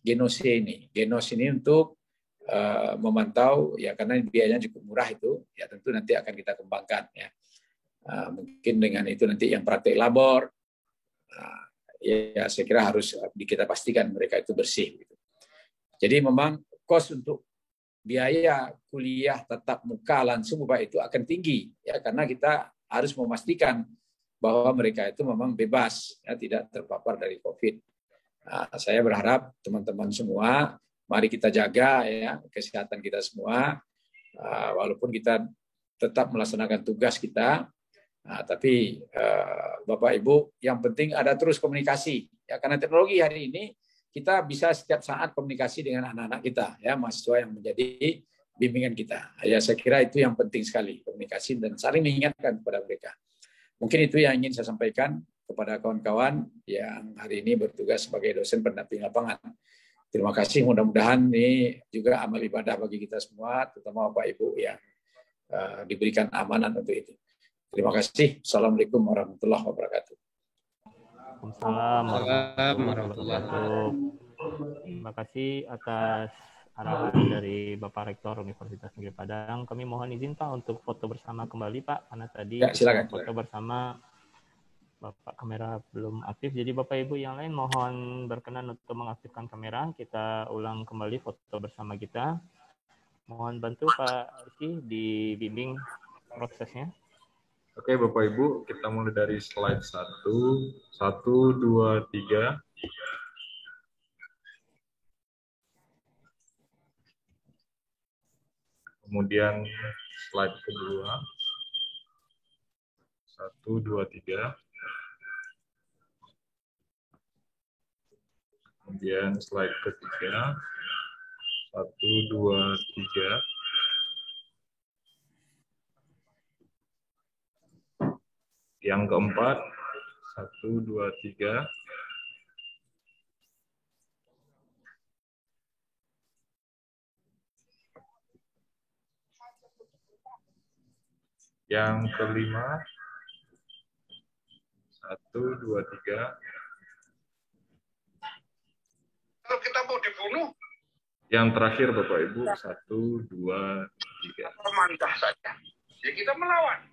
D: Genos ini untuk memantau, ya karena biayanya cukup murah itu, ya tentu nanti akan kita kembangkan, ya. Mungkin dengan itu nanti yang praktek labor, ya saya kira harus kita pastikan mereka itu bersih. Gitu. Jadi memang kos untuk biaya kuliah tatap muka langsung Bapak itu akan tinggi, ya karena kita harus memastikan bahwa mereka itu memang bebas, ya tidak terpapar dari COVID. Nah, saya berharap teman-teman semua, mari kita jaga ya kesehatan kita semua, walaupun kita tetap melaksanakan tugas kita, tapi Bapak Ibu yang penting ada terus komunikasi, ya karena teknologi hari ini kita bisa setiap saat komunikasi dengan anak-anak kita, ya mahasiswa yang menjadi bimbingan kita. Ya, saya kira itu yang penting sekali, komunikasi dan saling mengingatkan kepada mereka. Mungkin itu yang ingin saya sampaikan kepada kawan-kawan yang hari ini bertugas sebagai dosen pendamping lapangan. Terima kasih, mudah-mudahan ini juga amal ibadah bagi kita semua, terutama Bapak Ibu yang diberikan amanat untuk itu. Terima kasih. Assalamualaikum warahmatullahi wabarakatuh.
B: Waalaikumsalam warahmatullahi wabarakatuh. Terima kasih atas arahan dari Bapak Rektor Universitas Negeri Padang. Kami mohon izin Pak untuk foto bersama kembali Pak, karena tadi
D: ya, silakan,
B: foto bersama Bapak kamera belum aktif. Jadi Bapak Ibu yang lain mohon berkenan untuk mengaktifkan kamera. Kita ulang kembali foto bersama kita. Mohon bantu Pak Rizky dibimbing prosesnya.
E: Oke Bapak Ibu, kita mulai dari slide 1. 1, 2, 3. Kemudian slide kedua. 1, 2, 3. Kemudian slide ketiga. 1, 2, 3. Yang keempat. 1, 2, 3. Yang kelima, 1, 2, 3.
F: Kalau kita mau dibunuh,
E: yang terakhir Bapak Ibu, 1, 2, 3.
F: memantah saja. Ya kita melawan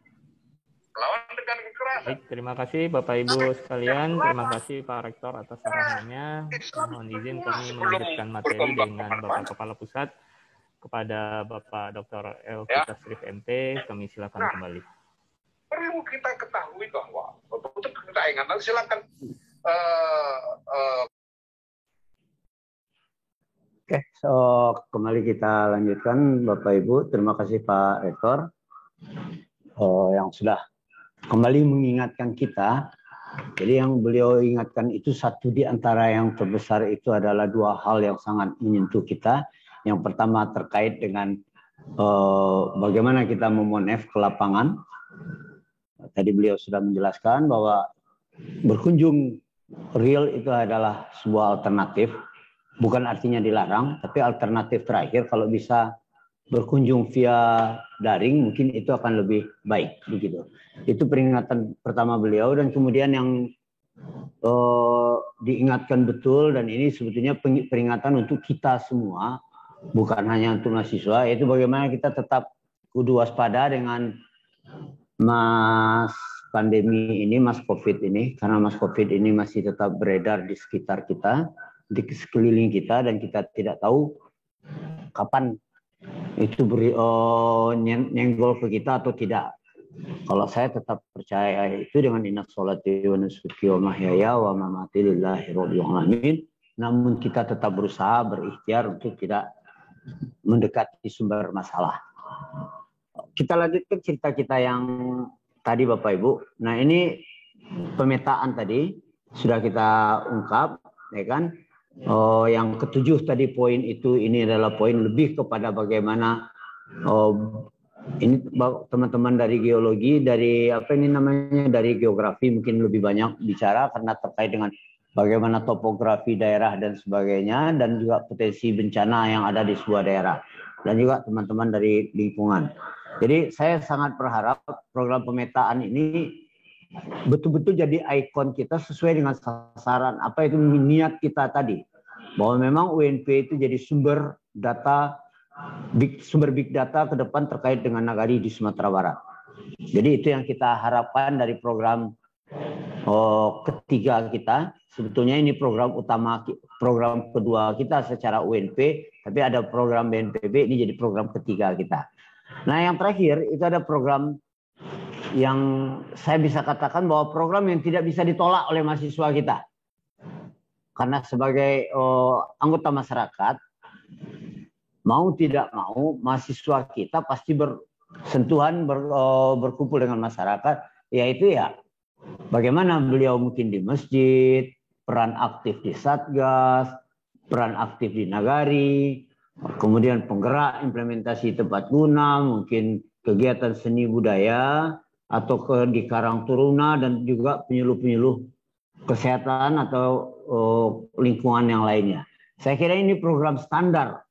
F: dengan kekerasan.
B: Baik, terima kasih Bapak Ibu sekalian. Terima kasih Pak Rektor atas arahannya. Mohon izin kami melanjutkan materi dengan Bapak Kepala Pusat. Kepada Bapak Dr. Elvi Tasrif MT, kami silakan kembali.
F: Perlu kita ketahui bahwa untuk kita ingat, silakan.
A: Oke, kembali kita lanjutkan Bapak Ibu. Terima kasih Pak Rektor yang sudah kembali mengingatkan kita. Jadi yang beliau ingatkan itu satu di antara yang terbesar itu adalah dua hal yang sangat menyentuh kita. Yang pertama terkait dengan bagaimana kita memonef ke lapangan. Tadi beliau sudah menjelaskan bahwa berkunjung real itu adalah sebuah alternatif. Bukan artinya dilarang, tapi alternatif terakhir kalau bisa berkunjung via daring mungkin itu akan lebih baik. Begitu. Itu peringatan pertama beliau dan kemudian yang diingatkan betul dan ini sebetulnya peringatan untuk kita semua. Bukan hanya untuk mahasiswa, yaitu bagaimana kita tetap kudu waspada dengan mas pandemi ini, mas COVID ini, karena mas COVID ini masih tetap beredar di sekitar kita, di sekeliling kita, dan kita tidak tahu kapan itu nyenggol ke kita atau tidak. Kalau saya tetap percaya itu dengan inna sholati wa nusuki wa mahyaya wa mamati lillahi rabbil alamin. Namun kita tetap berusaha berikhtiar untuk tidak mendekati sumber masalah. Kita lanjutkan cerita kita yang tadi Bapak Ibu. Nah ini pemetaan tadi sudah kita ungkap, ya kan? Yang ketujuh tadi poin itu ini adalah poin lebih kepada bagaimana ini teman-teman dari geologi, dari apa ini namanya, dari geografi mungkin lebih banyak bicara karena terkait dengan bagaimana topografi daerah dan sebagainya, dan juga potensi bencana yang ada di sebuah daerah. Dan juga teman-teman dari lingkungan. Jadi saya sangat berharap program pemetaan ini betul-betul jadi ikon kita sesuai dengan sasaran. Apa itu niat kita tadi. Bahwa memang UNP itu jadi sumber big data ke depan terkait dengan nagari di Sumatera Barat. Jadi itu yang kita harapkan dari program ketiga kita. Sebetulnya ini program utama, program kedua kita secara UNP, tapi ada program BNPB, ini jadi program ketiga kita. Nah yang terakhir itu ada program yang saya bisa katakan bahwa program yang tidak bisa ditolak oleh mahasiswa kita. Karena sebagai anggota masyarakat, mau tidak mau mahasiswa kita pasti bersentuhan, berkumpul dengan masyarakat, yaitu ya bagaimana beliau mungkin di masjid, peran aktif di Satgas, peran aktif di Nagari, kemudian penggerak implementasi tepat guna, mungkin kegiatan seni budaya, atau di Karang Taruna, dan juga penyuluh-penyuluh kesehatan atau lingkungan yang lainnya. Saya kira ini program standar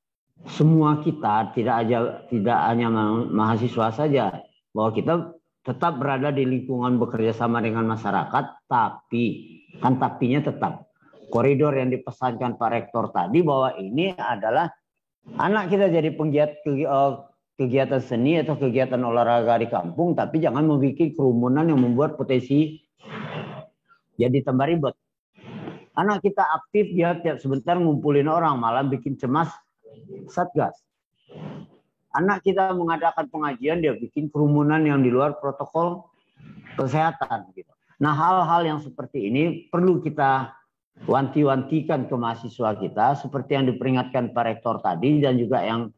A: semua kita, tidak hanya mahasiswa saja, bahwa kita tetap berada di lingkungan bekerja sama dengan masyarakat, tapi kan tapinya tetap koridor yang dipesankan Pak Rektor tadi, bahwa ini adalah anak kita jadi penggiat kegiatan seni atau kegiatan olahraga di kampung, tapi jangan membuat kerumunan yang membuat potensi jadi tambah ribet. Anak kita aktif, dia tiap sebentar ngumpulin orang, malah bikin cemas Satgas. Anak kita mengadakan pengajian, dia bikin kerumunan yang di luar protokol kesehatan. Gitu. Nah, hal-hal yang seperti ini perlu kita wanti-wantikan ke mahasiswa kita, seperti yang diperingatkan Pak Rektor tadi dan juga yang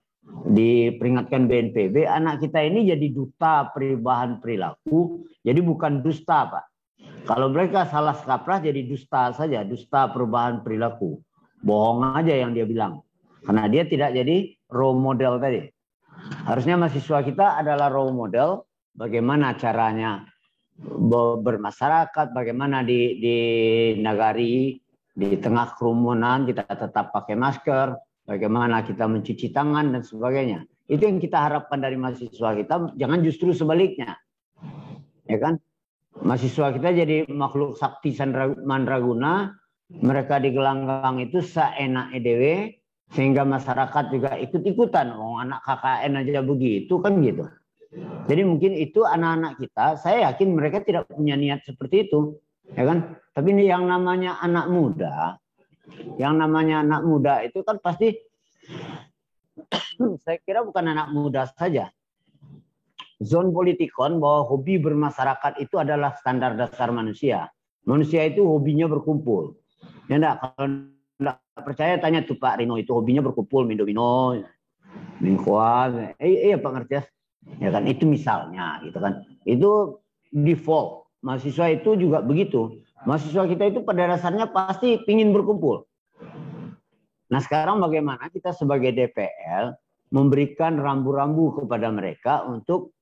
A: diperingatkan BNPB. Anak kita ini jadi duta perubahan perilaku, jadi bukan dusta, Pak. Kalau mereka salah kaprah jadi dusta saja, dusta perubahan perilaku. Bohong aja yang dia bilang. Karena dia tidak jadi role model tadi. Harusnya mahasiswa kita adalah role model bagaimana caranya bermasyarakat, bagaimana di nagari, di tengah kerumunan kita tetap pakai masker, bagaimana kita mencuci tangan dan sebagainya. Itu yang kita harapkan dari mahasiswa kita, jangan justru sebaliknya. Ya kan? Mahasiswa kita jadi makhluk sakti mandraguna, mereka di gelanggang itu seenak EDW, sehingga masyarakat juga ikut-ikutan. Oh, anak KKN aja begitu kan gitu. Jadi mungkin itu anak-anak kita, saya yakin mereka tidak punya niat seperti itu, ya kan? Tapi ini yang namanya anak muda, itu kan pasti saya kira bukan anak muda saja. Zon politikon bahwa hobi bermasyarakat itu adalah standar dasar manusia. Manusia itu hobinya berkumpul. Ya enggak, kalau enggak percaya tanya tuh Pak Rino, itu hobinya berkumpul, minum-minum, mingkuan. Iya Pak Ngertias. Ya kan, itu misalnya gitu kan. Itu default. Mahasiswa itu juga begitu. Mahasiswa kita itu pada dasarnya pasti ingin berkumpul. Nah, sekarang bagaimana kita sebagai DPL memberikan rambu-rambu kepada mereka untuk,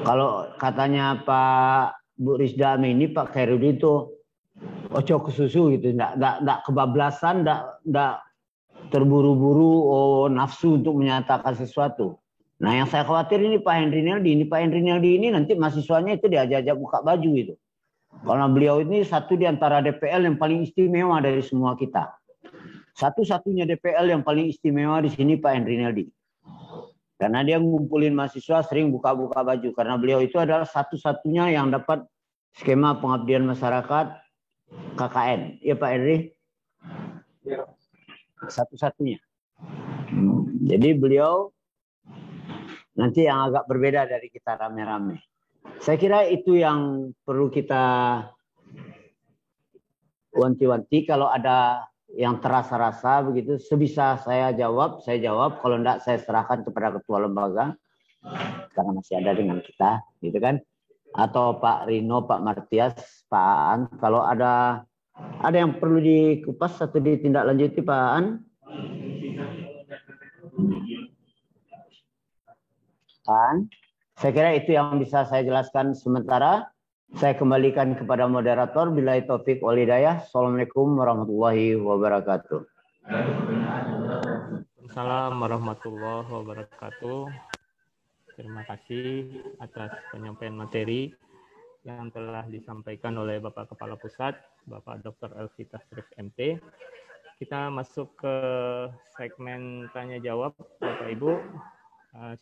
A: kalau katanya Pak Bu Rizda ini, Pak Khairudin itu ojo ke susu gitu, enggak kebablasan, enggak terburu-buru nafsu untuk menyatakan sesuatu. Nah, yang saya khawatir ini Pak Henry Naldi ini nanti mahasiswanya itu diajak-ajak buka baju itu. Karena beliau ini satu di antara DPL yang paling istimewa dari semua kita. Satu-satunya DPL yang paling istimewa di sini Pak Henry Naldi. Karena dia ngumpulin mahasiswa sering buka-buka baju. Karena beliau itu adalah satu-satunya yang dapat skema pengabdian masyarakat KKN. Iya Pak Henry? Satu-satunya. Jadi beliau nanti yang agak berbeda dari kita rame-rame. Saya kira itu yang perlu kita wanti-wanti. Kalau ada yang terasa-rasa begitu, sebisa saya jawab. Kalau enggak, saya serahkan kepada ketua lembaga karena masih ada dengan kita, gitu kan? Atau Pak Rino, Pak Martias, Pak Aan. Kalau ada yang perlu dikupas atau ditindaklanjuti, Pak Aan? Saya kira itu yang bisa saya jelaskan sementara. Saya kembalikan kepada moderator. Billahi taufik wal hidayah. Assalamualaikum warahmatullahi wabarakatuh.
B: Assalamualaikum warahmatullahi wabarakatuh. Terima kasih atas penyampaian materi yang telah disampaikan oleh Bapak Kepala Pusat, Bapak Dr. Elvi Tasrif MT. Kita masuk ke segmen tanya jawab, Bapak Ibu.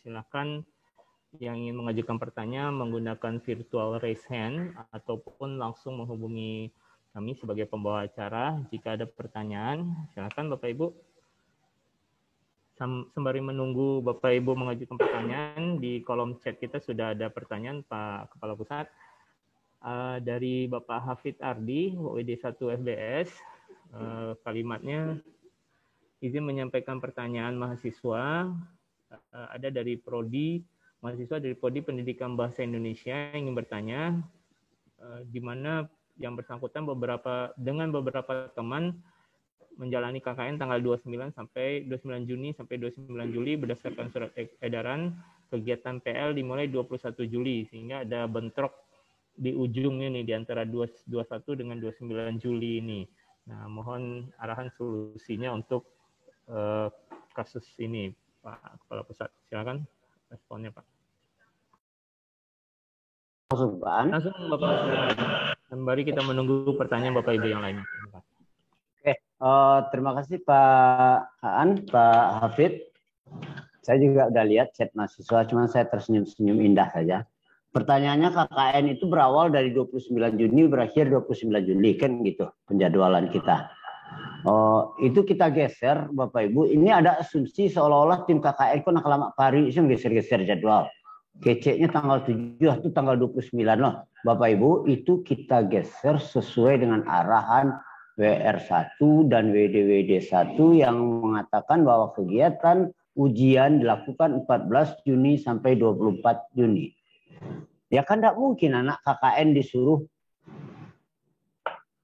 B: Silakan yang ingin mengajukan pertanyaan menggunakan virtual raise hand ataupun langsung menghubungi kami sebagai pembawa acara. Jika ada pertanyaan, silakan Bapak Ibu. Sembari menunggu Bapak Ibu mengajukan pertanyaan, di kolom chat kita sudah ada pertanyaan Pak Kepala Pusat. Dari Bapak Hafid Ardi, WD 1 FBS, kalimatnya izin menyampaikan pertanyaan mahasiswa. Ada dari mahasiswa dari Prodi Pendidikan Bahasa Indonesia ingin bertanya, di mana yang bersangkutan dengan beberapa teman menjalani KKN tanggal 29 Juni sampai 29 Juli berdasarkan surat edaran kegiatan PL dimulai 21 Juli sehingga ada bentrok di ujungnya nih di antara 21 dengan 29 Juli ini. Nah, mohon arahan solusinya untuk kasus ini, Pak Kepala Pusat. Silakan responnya, Pak. Langsung Bapak silakan. Sembari kita menunggu pertanyaan Bapak Ibu yang lainnya.
A: Oke, terima kasih Pak Aan, Pak Hafid. Saya juga udah lihat chat mahasiswa, cuma saya tersenyum-senyum indah saja. Pertanyaannya KKN itu berawal dari 29 Juni berakhir 29 Juli kan gitu penjadwalan kita. Itu kita geser Bapak Ibu. Ini ada asumsi seolah-olah tim KKN kok nak lama pari itu geser-geser jadwal. Keceknya tanggal 7 itu tanggal 29 loh. Bapak Ibu itu kita geser sesuai dengan arahan WR1 dan WDWD1 yang mengatakan bahwa kegiatan ujian dilakukan 14 Juni sampai 24 Juni. Ya kan tidak mungkin anak KKN disuruh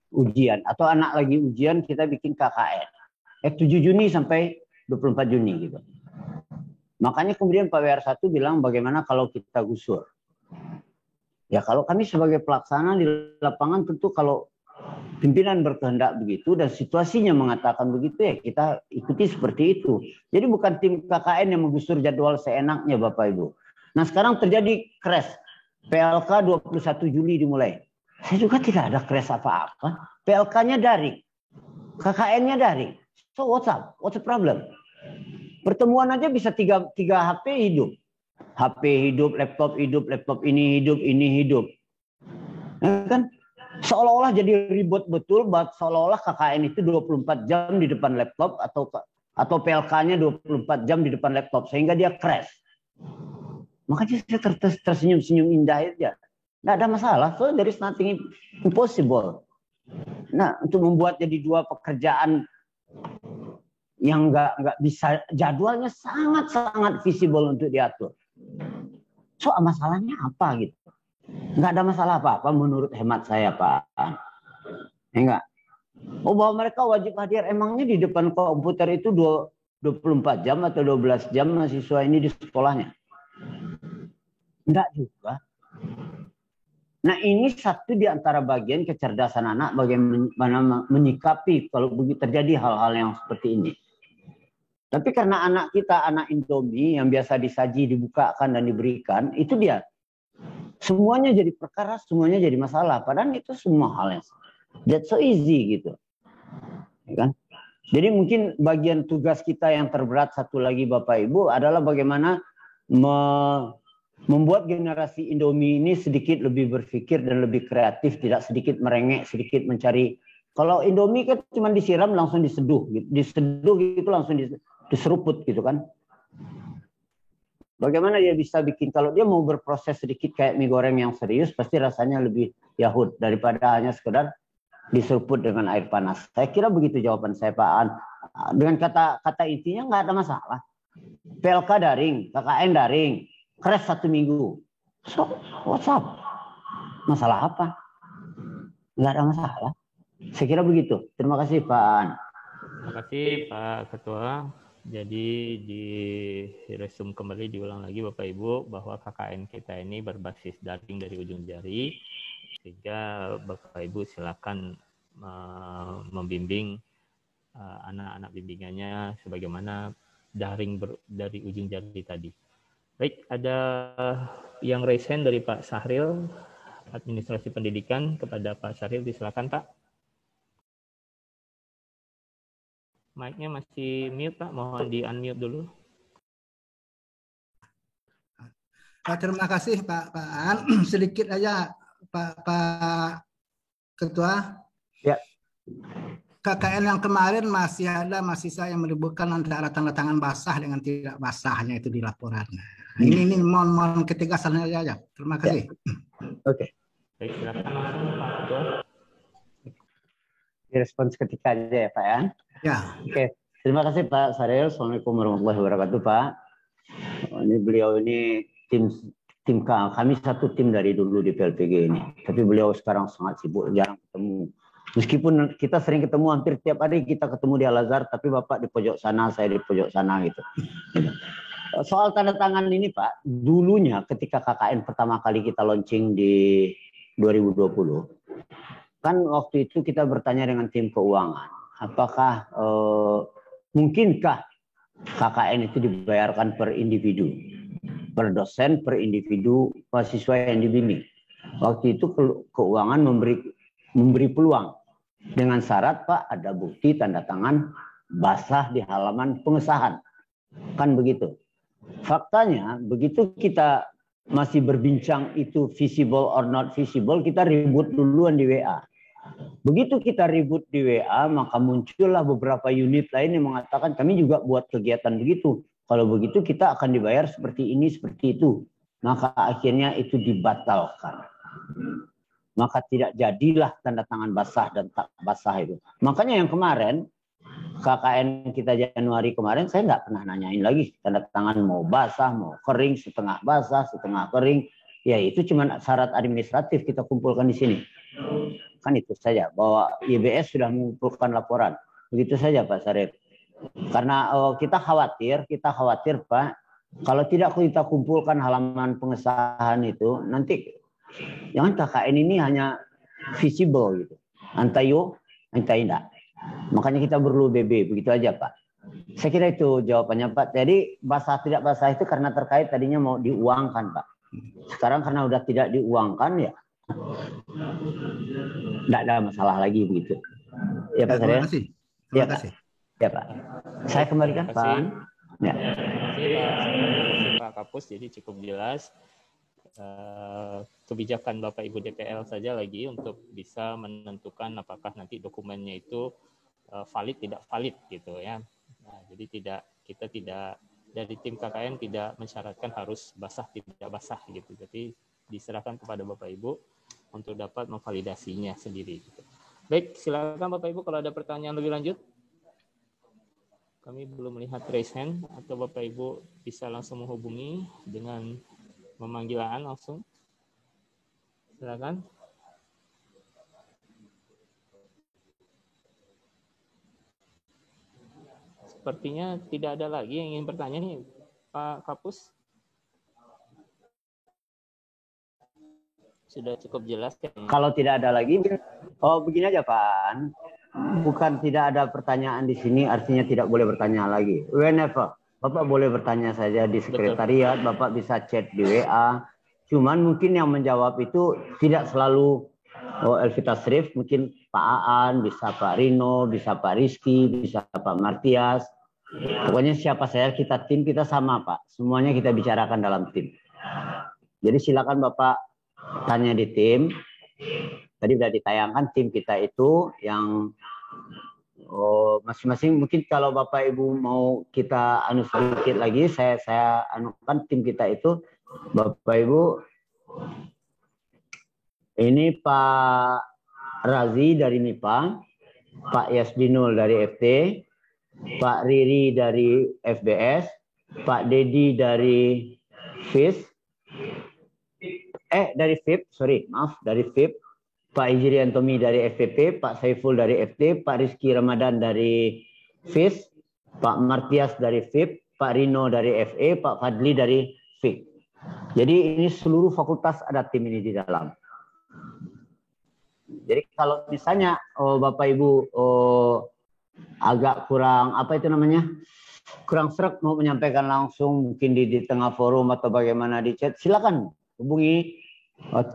A: ujian atau anak lagi ujian kita bikin KKN. 7 Juni sampai 24 Juni gitu. Makanya kemudian Pak WR1 bilang bagaimana kalau kita gusur. Ya kalau kami sebagai pelaksana di lapangan tentu kalau pimpinan berkehendak begitu dan situasinya mengatakan begitu ya kita ikuti seperti itu. Jadi bukan tim KKN yang menggusur jadwal seenaknya Bapak Ibu. Nah sekarang terjadi crash. PLK 21 Juli dimulai. Saya juga tidak ada crash apa-apa. PLK-nya daring. KKN-nya daring. So what's up? What's the problem? Pertemuan aja bisa tiga HP hidup. HP hidup, laptop ini hidup. Ya kan? Seolah-olah jadi ribut betul, seolah-olah KKN itu 24 jam di depan laptop atau PLK-nya 24 jam di depan laptop sehingga dia crash. Makanya saya tersenyum-senyum indah aja. Nggak ada masalah. So there is nothing impossible. Nah, untuk membuat jadi dua pekerjaan yang nggak bisa, jadwalnya sangat-sangat visible untuk diatur. So masalahnya apa gitu? Nggak ada masalah apa-apa menurut hemat saya Pak. Enggak. Bahwa mereka wajib hadir emangnya di depan komputer itu 24 jam atau 12 jam mahasiswa ini di sekolahnya? Enggak juga. Nah ini satu di antara bagian kecerdasan anak bagaimana menyikapi kalau begitu terjadi hal-hal yang seperti ini. Tapi karena anak kita, anak Indomie yang biasa disaji, dibukakan dan diberikan, itu dia. Semuanya jadi perkara, semuanya jadi masalah. Padahal itu semua hal yang that's so easy gitu. Ya kan? Jadi mungkin bagian tugas kita yang terberat satu lagi Bapak Ibu adalah bagaimana membuat generasi Indomie ini sedikit lebih berpikir dan lebih kreatif, tidak sedikit merengek, sedikit mencari. Kalau Indomie kan cuma disiram langsung diseduh, gitu. Diseduh gitu langsung diseruput gitu kan. Bagaimana dia bisa bikin, kalau dia mau berproses sedikit kayak mie goreng yang serius, pasti rasanya lebih yahut daripada hanya sekedar diseruput dengan air panas. Saya kira begitu jawaban saya Pak An. Dengan kata intinya nggak ada masalah. PLK daring, KKN daring, crash 1 minggu. So, what's up? Masalah apa? Nggak ada masalah. Saya kira begitu. Terima kasih Pak An.
B: Terima kasih Pak Ketua. Jadi di resume kembali diulang lagi Bapak Ibu bahwa KKN kita ini berbasis daring dari ujung jari, sehingga Bapak Ibu silakan membimbing anak-anak bimbingannya sebagaimana daring dari ujung jari tadi. Baik, ada yang raise hand dari Pak Sahril, Administrasi Pendidikan. Kepada Pak Sahril, disilakan Pak. Mic-nya masih mute Pak, mohon di-unmute dulu.
G: Terima kasih Pak An. Sedikit aja Pak Ketua.
A: Ya.
G: KKN yang kemarin masih ada mahasiswa yang menyebutkan antara tanda tangan basah dengan tidak basahnya itu di laporan. Ini mohon ketegasan aja. Terima kasih.
A: Ya. Oke.
B: Baik, silakan langsung Pak Ketua.
A: Respons ketika aja ya Pak ya.
G: Ya.
A: Oke. Terima kasih Pak Saril. Assalamualaikum warahmatullahi wabarakatuh Pak. Ini beliau ini tim kami satu tim dari dulu di PLPG ini. Tapi beliau sekarang sangat sibuk, jarang ketemu. Meskipun kita sering ketemu, hampir tiap hari kita ketemu di Al-Azhar, tapi Bapak di pojok sana, saya di pojok sana gitu. Soal tanda tangan ini Pak, dulunya ketika KKN pertama kali kita launching di 2020, kan waktu itu kita bertanya dengan tim keuangan, apakah mungkinkah KKN itu dibayarkan per individu, per dosen, per individu mahasiswa yang dibimbing. Waktu itu keuangan memberi peluang dengan syarat Pak ada bukti tanda tangan basah di halaman pengesahan. Kan begitu. Faktanya begitu kita masih berbincang itu visible or not visible, kita ribut duluan di WA. Begitu kita ribut di WA, maka muncullah beberapa unit lain yang mengatakan kami juga buat kegiatan begitu. Kalau begitu kita akan dibayar seperti ini, seperti itu. Maka akhirnya itu dibatalkan. Maka tidak jadilah tanda tangan basah dan tak basah itu. Makanya yang kemarin, KKN kita Januari kemarin, saya nggak pernah nanyain lagi tanda tangan mau basah, mau kering, setengah basah, setengah kering. Ya itu cuma syarat administratif kita kumpulkan di sini. Kan itu saja, bahwa YBS sudah mengumpulkan laporan. Begitu saja Pak Sarif. Karena kita khawatir Pak, kalau tidak kita kumpulkan halaman pengesahan itu, nanti jangan KKN ini hanya visible gitu. Antayo, tidak. Makanya kita perlu BB, begitu aja Pak. Saya kira itu jawabannya Pak. Jadi basah tidak basah itu karena terkait tadinya mau diuangkan Pak. Sekarang karena udah tidak diuangkan ya, tidak ada masalah lagi begitu. Ya Pak Sarif. Terima kasih. Ya Pak. Saya kembalikan Pak. Ya.
B: Terima kasih Pak Kapus, jadi cukup jelas. Kebijakan Bapak Ibu DPL saja lagi untuk bisa menentukan apakah nanti dokumennya itu valid tidak valid gitu ya. Nah, jadi kita tidak dari tim KKN tidak mensyaratkan harus basah tidak basah gitu. Jadi diserahkan kepada Bapak Ibu untuk dapat memvalidasinya sendiri. Gitu. Baik, silakan Bapak Ibu kalau ada pertanyaan lebih lanjut. Kami belum melihat raise hand atau Bapak Ibu bisa langsung menghubungi dengan memanggilan langsung. Silakan. Sepertinya tidak ada lagi yang ingin bertanya nih, Pak Kapus. Sudah cukup jelas kan?
A: Kalau tidak ada lagi, begini aja Pak. Bukan tidak ada pertanyaan di sini, artinya tidak boleh bertanya lagi. Whenever. Bapak boleh bertanya saja di sekretariat, Bapak bisa chat di WA. Cuman mungkin yang menjawab itu tidak selalu Elvita Srif, mungkin Pak Aan, bisa Pak Rino, bisa Pak Rizky, bisa Pak Martias. Pokoknya siapa saya, kita tim, kita sama Pak. Semuanya kita bicarakan dalam tim. Jadi silakan Bapak tanya di tim. Tadi sudah ditayangkan tim kita itu yang masing-masing mungkin kalau Bapak Ibu mau kita anu sedikit lagi, saya anukan tim kita itu Bapak Ibu. Ini Pak Razi dari MIPA, Pak Yasdinul dari FT, Pak Riri dari FBS, Pak Dedi dari FIS, dari FIP, dari FIP, Pak Ijrian Tomi dari FPP, Pak Saiful dari FT, Pak Rizky Ramadan dari FIS, Pak Martias dari FIP, Pak Rino dari FE, Pak Fadli dari FIK. Jadi ini seluruh fakultas ada tim ini di dalam. Jadi kalau misalnya Bapak Ibu agak kurang kurang sreg mau menyampaikan langsung mungkin di tengah forum atau bagaimana di chat, silakan hubungi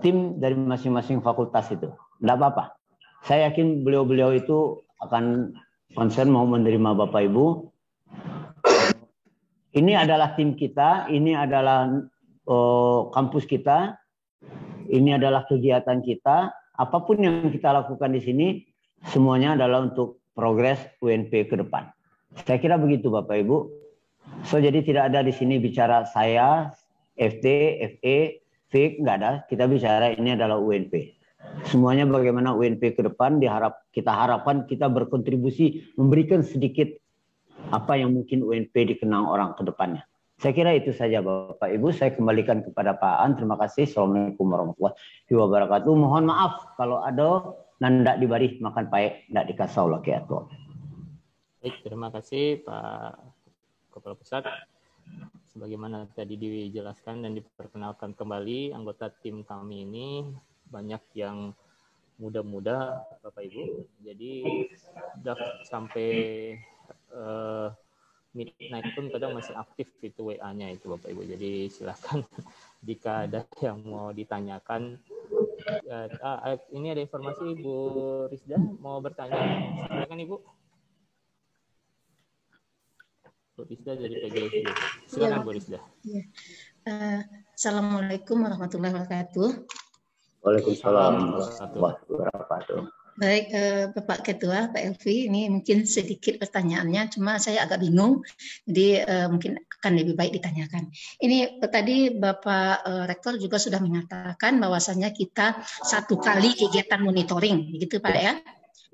A: tim dari masing-masing fakultas itu. Tidak apa-apa. Saya yakin beliau-beliau itu akan concern mau menerima Bapak Ibu. Ini adalah tim kita, ini adalah kampus kita, ini adalah kegiatan kita. Apapun yang kita lakukan di sini, semuanya adalah untuk progres UNP ke depan. Saya kira begitu Bapak Ibu. Jadi tidak ada di sini bicara saya, FT, FE, FIK, nggak ada. Kita bicara ini adalah UNP. Semuanya bagaimana UNP ke depan kita harapkan kita berkontribusi memberikan sedikit apa yang mungkin UNP dikenang orang ke depannya. Saya kira itu saja Bapak Ibu. Saya kembalikan kepada Pak An. Terima kasih. Assalamualaikum warahmatullahi wabarakatuh. Mohon maaf kalau ada nanda dibari makan paek, ndak dikasau lah kayak tuh.
B: Baik, terima kasih Pak Kepala Pusat. Sebagaimana tadi dijelaskan dan diperkenalkan kembali, anggota tim kami ini banyak yang muda-muda, Bapak Ibu. Jadi sudah sampai midnight pun kadang masih aktif itu WA-nya itu, Bapak Ibu. Jadi silakan jika ada yang mau ditanyakan. Ini ada informasi Ibu Rizda mau bertanya. Silakan Ibu. Bu Rizda dari PGSD. Silakan Bu Rizda.
H: Ya. Assalamualaikum warahmatullahi wabarakatuh.
A: Waalaikumsalam warahmatullahi wabarakatuh.
H: Baik, Bapak Ketua, Pak Elvi, ini mungkin sedikit pertanyaannya, cuma saya agak bingung, jadi mungkin akan lebih baik ditanyakan. Ini tadi Bapak Rektor juga sudah mengatakan bahwasannya kita 1 kali kegiatan monitoring, begitu Pak ya?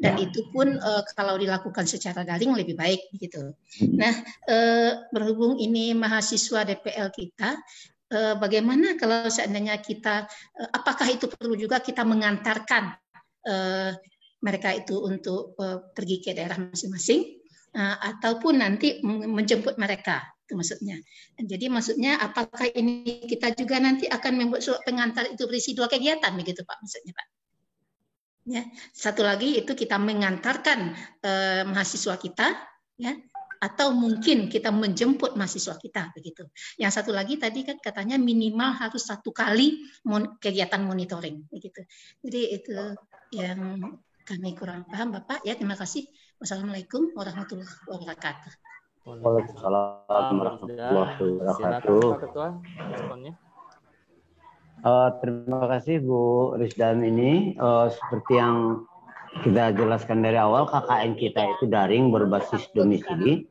H: Dan itu pun kalau dilakukan secara daring lebih baik gitu. Nah, berhubung ini mahasiswa DPL kita, bagaimana kalau seandainya kita, apakah itu perlu juga kita mengantarkan mereka itu untuk pergi ke daerah masing-masing, ataupun nanti menjemput mereka, itu maksudnya. Jadi maksudnya apakah ini kita juga nanti akan membuat surat pengantar itu berisi 2 kegiatan begitu Pak, maksudnya Pak? Ya, satu lagi itu kita mengantarkan mahasiswa kita, ya, atau mungkin kita menjemput mahasiswa kita begitu. Yang satu lagi tadi kan katanya minimal harus 1 kali kegiatan monitoring begitu. Jadi itu yang kami kurang paham Bapak. Ya, terima kasih. Wassalamualaikum warahmatullahi wabarakatuh.
A: Waalaikumsalam warahmatullahi wabarakatuh.
B: Silakan Pak Ketua responnya.
A: Terima kasih Bu Rizdan ini. Seperti yang kita jelaskan dari awal, KKN kita itu daring berbasis domisili.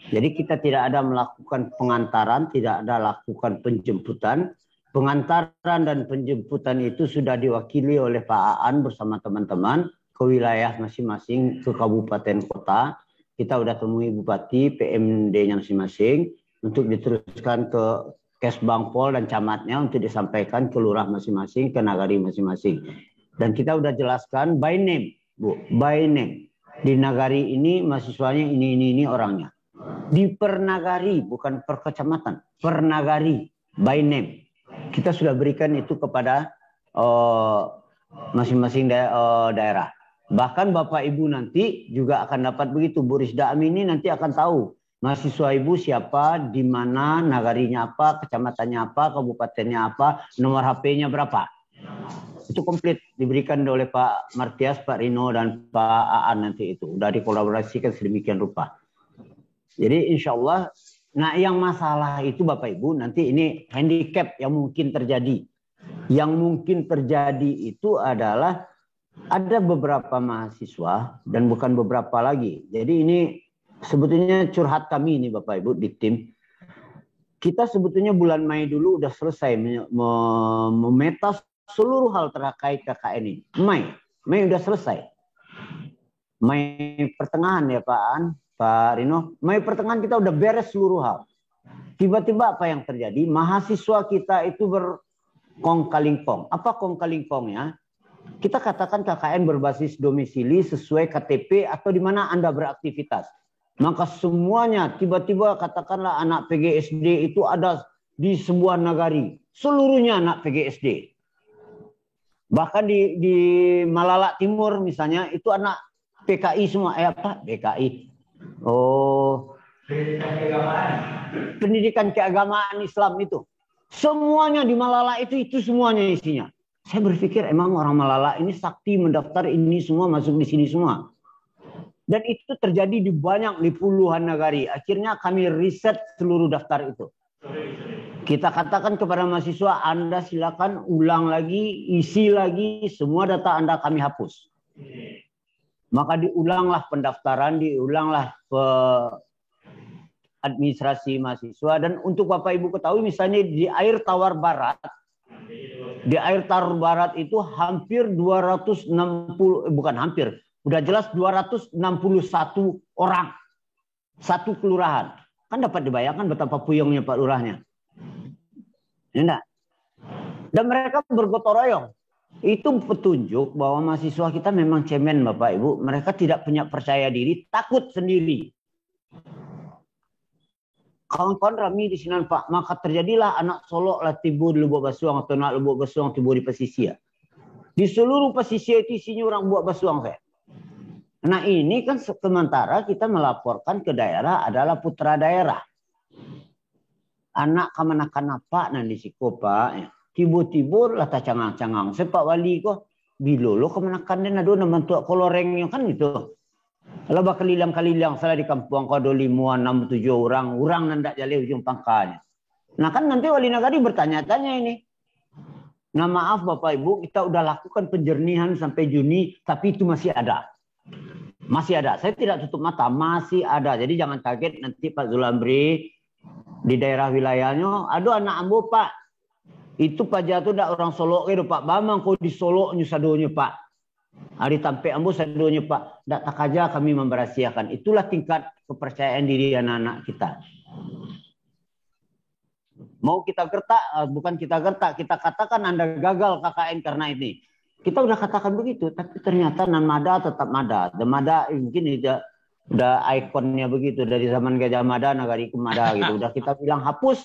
A: Jadi kita tidak ada melakukan pengantaran, tidak ada lakukan penjemputan. Pengantaran dan penjemputan itu sudah diwakili oleh Pak Aan bersama teman-teman ke wilayah masing-masing, ke kabupaten kota. Kita sudah temui Bupati, PMD-nya masing-masing untuk diteruskan ke Kesbangpol dan camatnya untuk disampaikan ke lurah masing-masing, ke nagari masing-masing. Dan kita sudah jelaskan by name, Bu, by name. Di nagari ini mahasiswanya ini orangnya. Di per nagari, bukan per kecamatan, per nagari, by name. Kita sudah berikan itu kepada masing-masing daerah. Bahkan Bapak Ibu nanti juga akan dapat begitu. Bu Rizda Amini nanti akan tahu mahasiswa Ibu siapa, di mana, nagarinya apa, kecamatannya apa, kabupatennya apa, nomor HP-nya berapa. Itu komplit diberikan oleh Pak Martias, Pak Rino, dan Pak Aan nanti itu. Sudah dikolaborasikan sedemikian rupa. Jadi insya Allah, nah yang masalah itu Bapak Ibu, nanti ini handicap yang mungkin terjadi. Yang mungkin terjadi itu adalah ada beberapa mahasiswa, dan bukan beberapa lagi. Jadi ini sebetulnya curhat kami ini Bapak Ibu di tim. Kita sebetulnya bulan Mei dulu udah selesai memeta seluruh hal terkait KKN ini. Mei udah selesai. Mei pertengahan ya Pak An, Pak Rino. Mei pertengahan kita udah beres seluruh hal. Tiba-tiba apa yang terjadi? Mahasiswa kita itu berkong-kalingkong. Apa kong-kalingkongnya? Kita katakan KKN berbasis domisili sesuai KTP atau di mana Anda beraktivitas. Maka semuanya tiba-tiba katakanlah anak PGSD itu ada di sebuah nagari. Seluruhnya anak PGSD. Bahkan di Malala Timur misalnya itu anak PKI semua. Apa? PKI. Oh. Pendidikan keagamaan Islam itu. Semuanya di Malala itu semuanya isinya. Saya berpikir emang orang Malala ini sakti mendaftar ini semua masuk di sini semua. Dan itu terjadi di banyak, di puluhan nagari. Akhirnya kami riset seluruh daftar itu. Kita katakan kepada mahasiswa, Anda silakan ulang lagi, isi lagi, semua data Anda kami hapus. Maka diulanglah pendaftaran, diulanglah administrasi mahasiswa. Dan untuk Bapak Ibu ketahui, misalnya di Air Tawar Barat, itu hampir 260, bukan hampir, udah jelas 261 orang. Satu kelurahan. Kan dapat dibayangkan betapa puyengnya Pak Lurahnya. Ya enggak? Dan mereka bergotong royong. Itu petunjuk bahwa mahasiswa kita memang cemen, Bapak Ibu. Mereka tidak punya percaya diri, takut sendiri. Kawan-kawan rami di sini Pak, maka terjadilah anak Solo lah tibu di Lubuk Basuang atau anak Lubuk Basuang tibu di pesisir. Di seluruh pesisir itu isinya orang buat basuang saya. Nah ini kan sementara kita melaporkan ke daerah adalah putra daerah. Anak kemanakan apa nanti si Pak. Tibu-tibu lah tak cangang-cangang. Sepak wali kok bilolo kemanakan dia nado nama tua kolorengnya kan gitu. Kalau bakal kalilang salah di kampung kau 5, 6, 7 orang nandak jale ujung pangkalnya. Nah kan nanti wali nagari bertanya-tanya ini. Nah maaf Bapak Ibu, kita udah lakukan penjernihan sampai Juni, tapi itu masih ada. Masih ada. Saya tidak tutup mata, masih ada. Jadi jangan kaget nanti Pak Zulambri di daerah wilayahnya, aduh anak ambo Pak, itu Pak Jatuh dak orang Solo itu Pak, Bamang kau di Solo sadonya Pak. Hari tampe ambo sadonya Pak, dak tak aja kami memberahasiakan. Itulah tingkat kepercayaan diri anak-anak kita. Mau kita gertak, bukan kita gertak, kita katakan Anda gagal KKN karena ini. Kita udah katakan begitu, tapi ternyata Mada tetap Mada. The Mada mungkin udah ikonnya begitu dari zaman Gajah Mada, Nagari Mada gitu. Udah kita bilang hapus.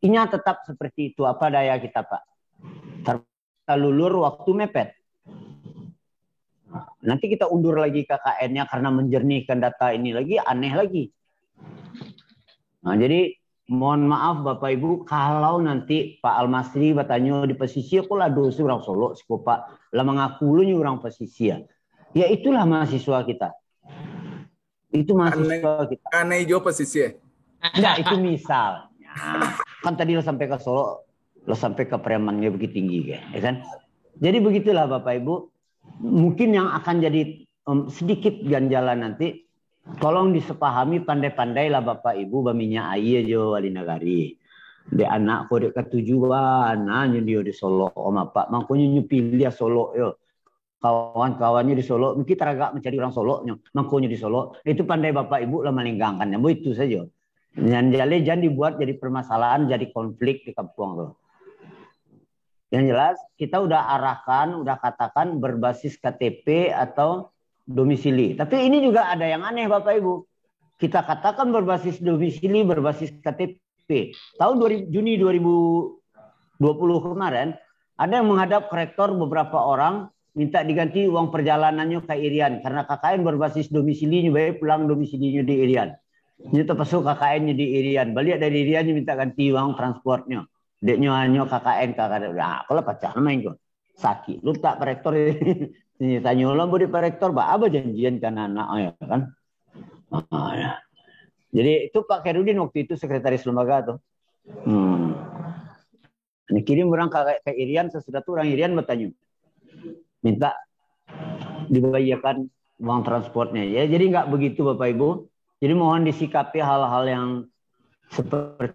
A: Ini tetap seperti itu. Apa daya kita Pak? Terlulur waktu mepet. Nanti kita undur lagi KKN-nya karena menjernihkan data ini lagi, aneh lagi. Nah, jadi mohon maaf Bapak Ibu, kalau nanti Pak Almasri bertanya di pesisir, kok lah dosa orang Solo, si Pak, lah mengaku lu orang pesisir. Ya itulah mahasiswa kita. Itu mahasiswa kita.
I: Aneh jo pesisir.
A: Enggak, itu misal. Kan tadi lo sampai ke Solo, lo sampai ke Premannya begitu tinggi, ya kan? Jadi begitulah Bapak Ibu. Mungkin yang akan jadi sedikit ganjalan nanti, tolong disepahami pandai-pandai lah Bapak Ibu, baminya ayah jo wali nagari. De anak kode ketujuan, dia di Solo, om apa, makanya nyupil dia Solo yo. Kawan-kawannya di Solo, mungkin teragak mencari orang Solo, makanya di Solo, itu pandai Bapak Ibu lah melenggangkannya, itu saja. Dan jangan dibuat jadi permasalahan, jadi konflik di kampung tuh. Yang jelas kita udah arahkan, udah katakan berbasis KTP atau domisili. Tapi ini juga ada yang aneh Bapak Ibu. Kita katakan berbasis domisili, berbasis KTP. Tahun Juni 2020 kemarin, ada yang menghadap ke rektor beberapa orang, minta diganti uang perjalanannya ke Irian. Karena KKN berbasis domisilinya, baik pulang domisilinya di Irian. Ini terpasuk KKN-nya di Irian. Balik dari Irian minta ganti uang transportnya. Deknya hanya KKN. Nah, kalau pacar main kok. Sakit. Lu tak Pak Rektor ini. Tanya ulang boleh Pak Rektor. Apa janjian kan anak ya kan? Ya. Jadi itu Pak Khairudin waktu itu sekretaris lembaga tuh. Ini kirim orang ke Irian. Sesudah itu orang Irian bertanya. Minta dibayarkan uang transportnya. Ya, jadi nggak begitu Bapak Ibu. Jadi mohon disikapi hal-hal yang seperti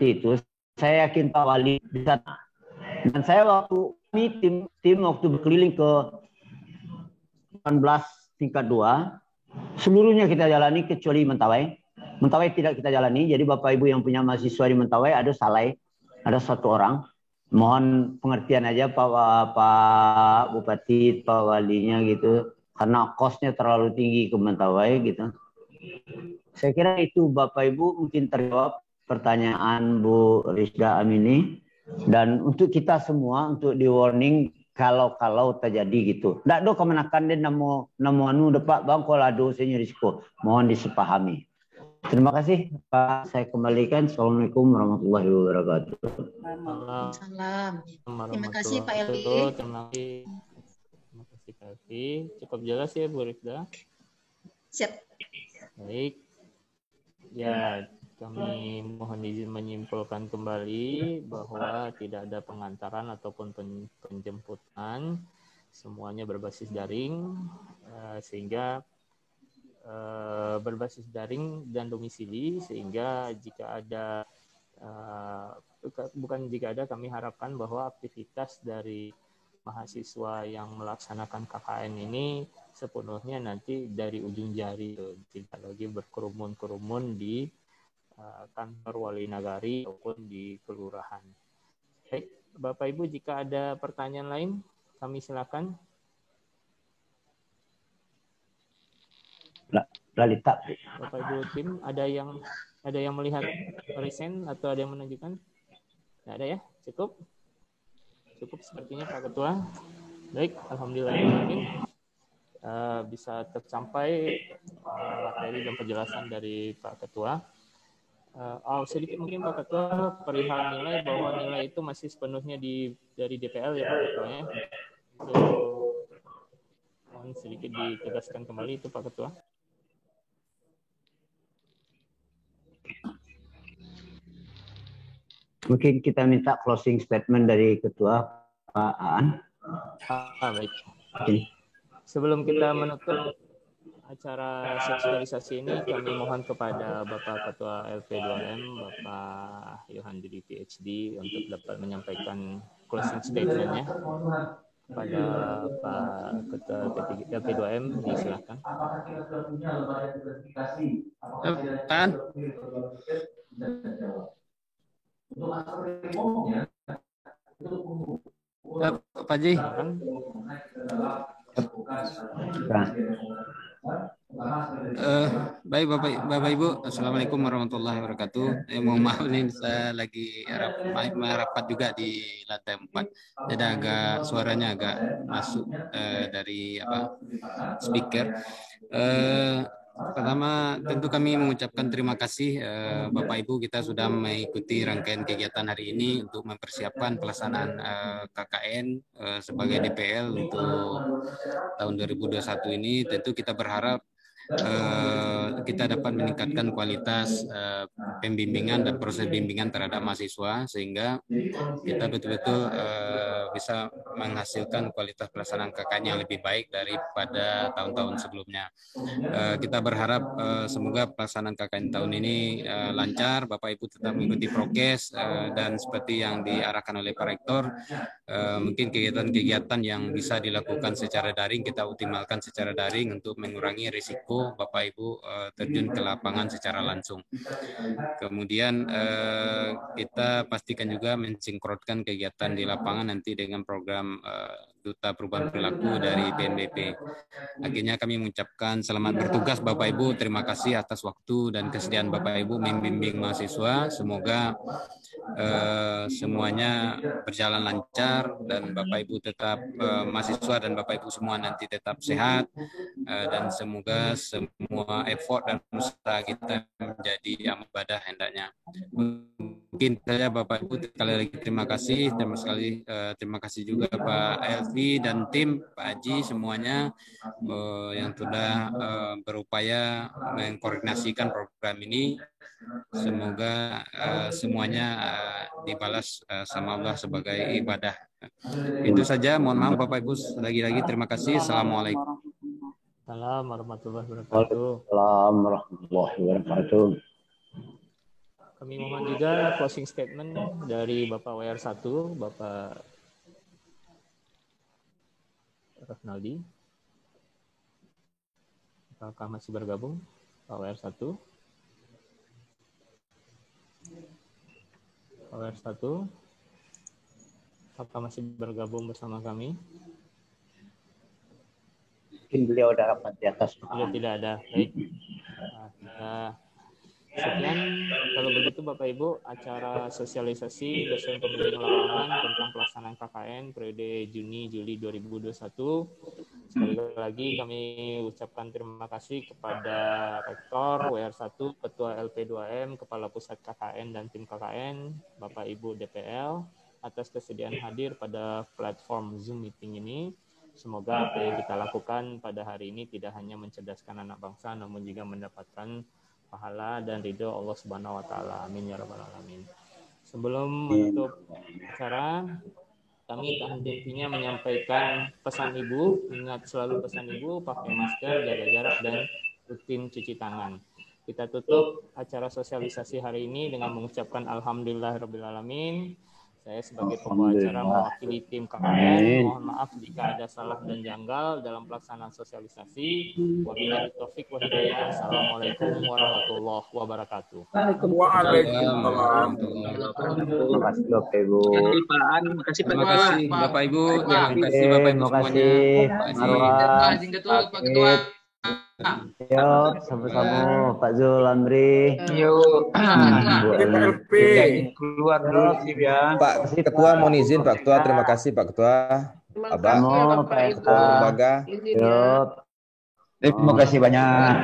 A: itu. Saya yakin Pak Wali di sana. Dan saya waktu ini tim waktu berkeliling ke 18 tingkat 2, seluruhnya kita jalani kecuali Mentawai. Mentawai tidak kita jalani. Jadi Bapak Ibu yang punya mahasiswa di Mentawai ada Salai, ada 1 orang. Mohon pengertian aja Pak Bupati, Pak Walinya gitu. Karena kosnya terlalu tinggi ke Mentawai gitu. Saya kira itu Bapak Ibu mungkin terjawab pertanyaan Bu Rizda Amini. Dan untuk kita semua untuk di warning kalau terjadi gitu. Nggak do kemenakan dia namo anu depak bang kolado senior risiko. Mohon disepahami. Terima kasih Pak. Saya kembalikan. Assalamualaikum warahmatullahi wabarakatuh.
H: Salam. Terima kasih Pak Elvi.
B: Terima kasih Pak Elvi. Cukup jelas ya Bu Rizda.
H: Siap.
B: Baik, ya kami mohon izin menyimpulkan kembali bahwa tidak ada pengantaran ataupun penjemputan, semuanya berbasis daring, sehingga berbasis daring dan domisili, sehingga jika ada, kami harapkan bahwa aktivitas dari mahasiswa yang melaksanakan KKN ini sepenuhnya nanti dari ujung jari, tidak lagi berkerumun-kerumun di kantor wali nagari maupun di kelurahan. Baik, Bapak Ibu, jika ada pertanyaan lain, kami silakan.
A: Lalita.
B: Bapak Ibu tim, ada yang melihat present atau ada yang menunjukkan? Tidak ada ya? Cukup sepertinya Pak Ketua. Baik, alhamdulillah bisa tercapai materi dan penjelasan dari Pak Ketua. Sedikit mungkin Pak Ketua perihal nilai, bahwa nilai itu masih sepenuhnya dari DPL ya Pak Ketua ya. Itu mohon sedikit ditegaskan kembali itu Pak Ketua.
A: Mungkin kita minta closing statement dari Ketua Pak Aan.
B: Baik. Sebelum kita menutup acara sosialisasi ini, kami mohon kepada Bapak Ketua LP2M, Bapak Yohan Budi PhD, untuk dapat menyampaikan closing statement-nya kepada Pak Ketua LP2M. Silakan.
C: Pan. Pak Ji. Baik Bapak Ibu, Assalamualaikum warahmatullahi wabarakatuh. Mohon maaf nih, saya lagi merapat juga di lantai 4, jadi suaranya agak masuk dari speaker. Pertama, tentu kami mengucapkan terima kasih Bapak Ibu, kita sudah mengikuti rangkaian kegiatan hari ini untuk mempersiapkan pelaksanaan KKN sebagai DPL untuk tahun 2021 ini. Tentu kita berharap kita dapat meningkatkan kualitas pembimbingan dan proses bimbingan terhadap mahasiswa, sehingga kita betul-betul bisa menghasilkan kualitas pelaksanaan KKN yang lebih baik daripada tahun-tahun sebelumnya. Kita berharap semoga pelaksanaan KKN tahun ini lancar, Bapak Ibu tetap mengikuti prokes, dan seperti yang diarahkan oleh Pak Rektor, mungkin kegiatan-kegiatan yang bisa dilakukan secara daring kita optimalkan secara daring untuk mengurangi risiko Bapak Ibu terjun ke lapangan secara langsung. Kemudian kita pastikan juga mensinkronkan kegiatan di lapangan nanti dengan program Duta Perubahan Perilaku dari BNPB. Akhirnya kami mengucapkan selamat bertugas Bapak Ibu, terima kasih atas waktu dan kesediaan Bapak Ibu membimbing mahasiswa. Semoga semuanya berjalan lancar dan Bapak Ibu tetap mahasiswa dan Bapak Ibu semua nanti tetap sehat, dan semoga semua effort dan usaha kita menjadi amal ibadah hendaknya. Mungkin saja Bapak Ibu, sekali lagi terima kasih juga Pak Elvi dan tim, Pak Haji semuanya yang sudah berupaya mengkoordinasikan program ini. Semoga semuanya dibalas sama Allah sebagai ibadah. Itu saja, mohon maaf Bapak Ibu, lagi-lagi terima kasih. Assalamualaikum.
B: Assalamualaikum warahmatullahi wabarakatuh.
A: Waalaikumsalam warahmatullahi wabarakatuh.
B: Kami mohon juga closing statement dari Bapak WR1, Bapak Rafnaldi. Apakah masih bergabung Pak WR1? Pak WR1, apakah masih bergabung bersama kami?
A: Mungkin beliau ada rapat di atas.
B: Sudah tidak ada. Baik. Sekian, kalau begitu Bapak Ibu, acara sosialisasi dosen pembimbing lapangan tentang pelaksanaan KKN periode Juni-Juli 2021. Sekali lagi kami ucapkan terima kasih kepada Rektor WR1, Ketua LP2M, Kepala Pusat KKN dan Tim KKN, Bapak Ibu DPL, atas kesediaan hadir pada platform Zoom meeting ini. Semoga apa yang kita lakukan pada hari ini tidak hanya mencerdaskan anak bangsa, namun juga mendapatkan pahala dan ridho Allah Subhanahu wa taala. Amin ya rabbal alamin. Sebelum menutup acara, kami tak henti-hentinya menyampaikan pesan Ibu, ingat selalu pesan Ibu, pakai masker, jaga jarak, dan rutin cuci tangan. Kita tutup acara sosialisasi hari ini dengan mengucapkan alhamdulillahirabbil alamin. Saya sebagai pembawa mewakili tim KKN, mohon maaf jika ada salah dan janggal dalam pelaksanaan sosialisasi. Wabillahi taufik wa hidayah. Assalamualaikum warahmatullahi wabarakatuh.
D: Waalaikumsalam.
A: Terima kasih Bapak Ibu.
C: Terima kasih Bapak Ibu. Terima kasih Bapak Ibu semuanya.
A: Marwah, yuk, sama-sama Pak Zul, Amri.
D: Yuk. Keluar dulu sih ya.
I: Pak Ketua mohon izin Pak Ketua, terima kasih Pak Ketua. Abah,
A: Pak
I: Ketua Lembaga.
A: Yuk. Terima kasih banyak.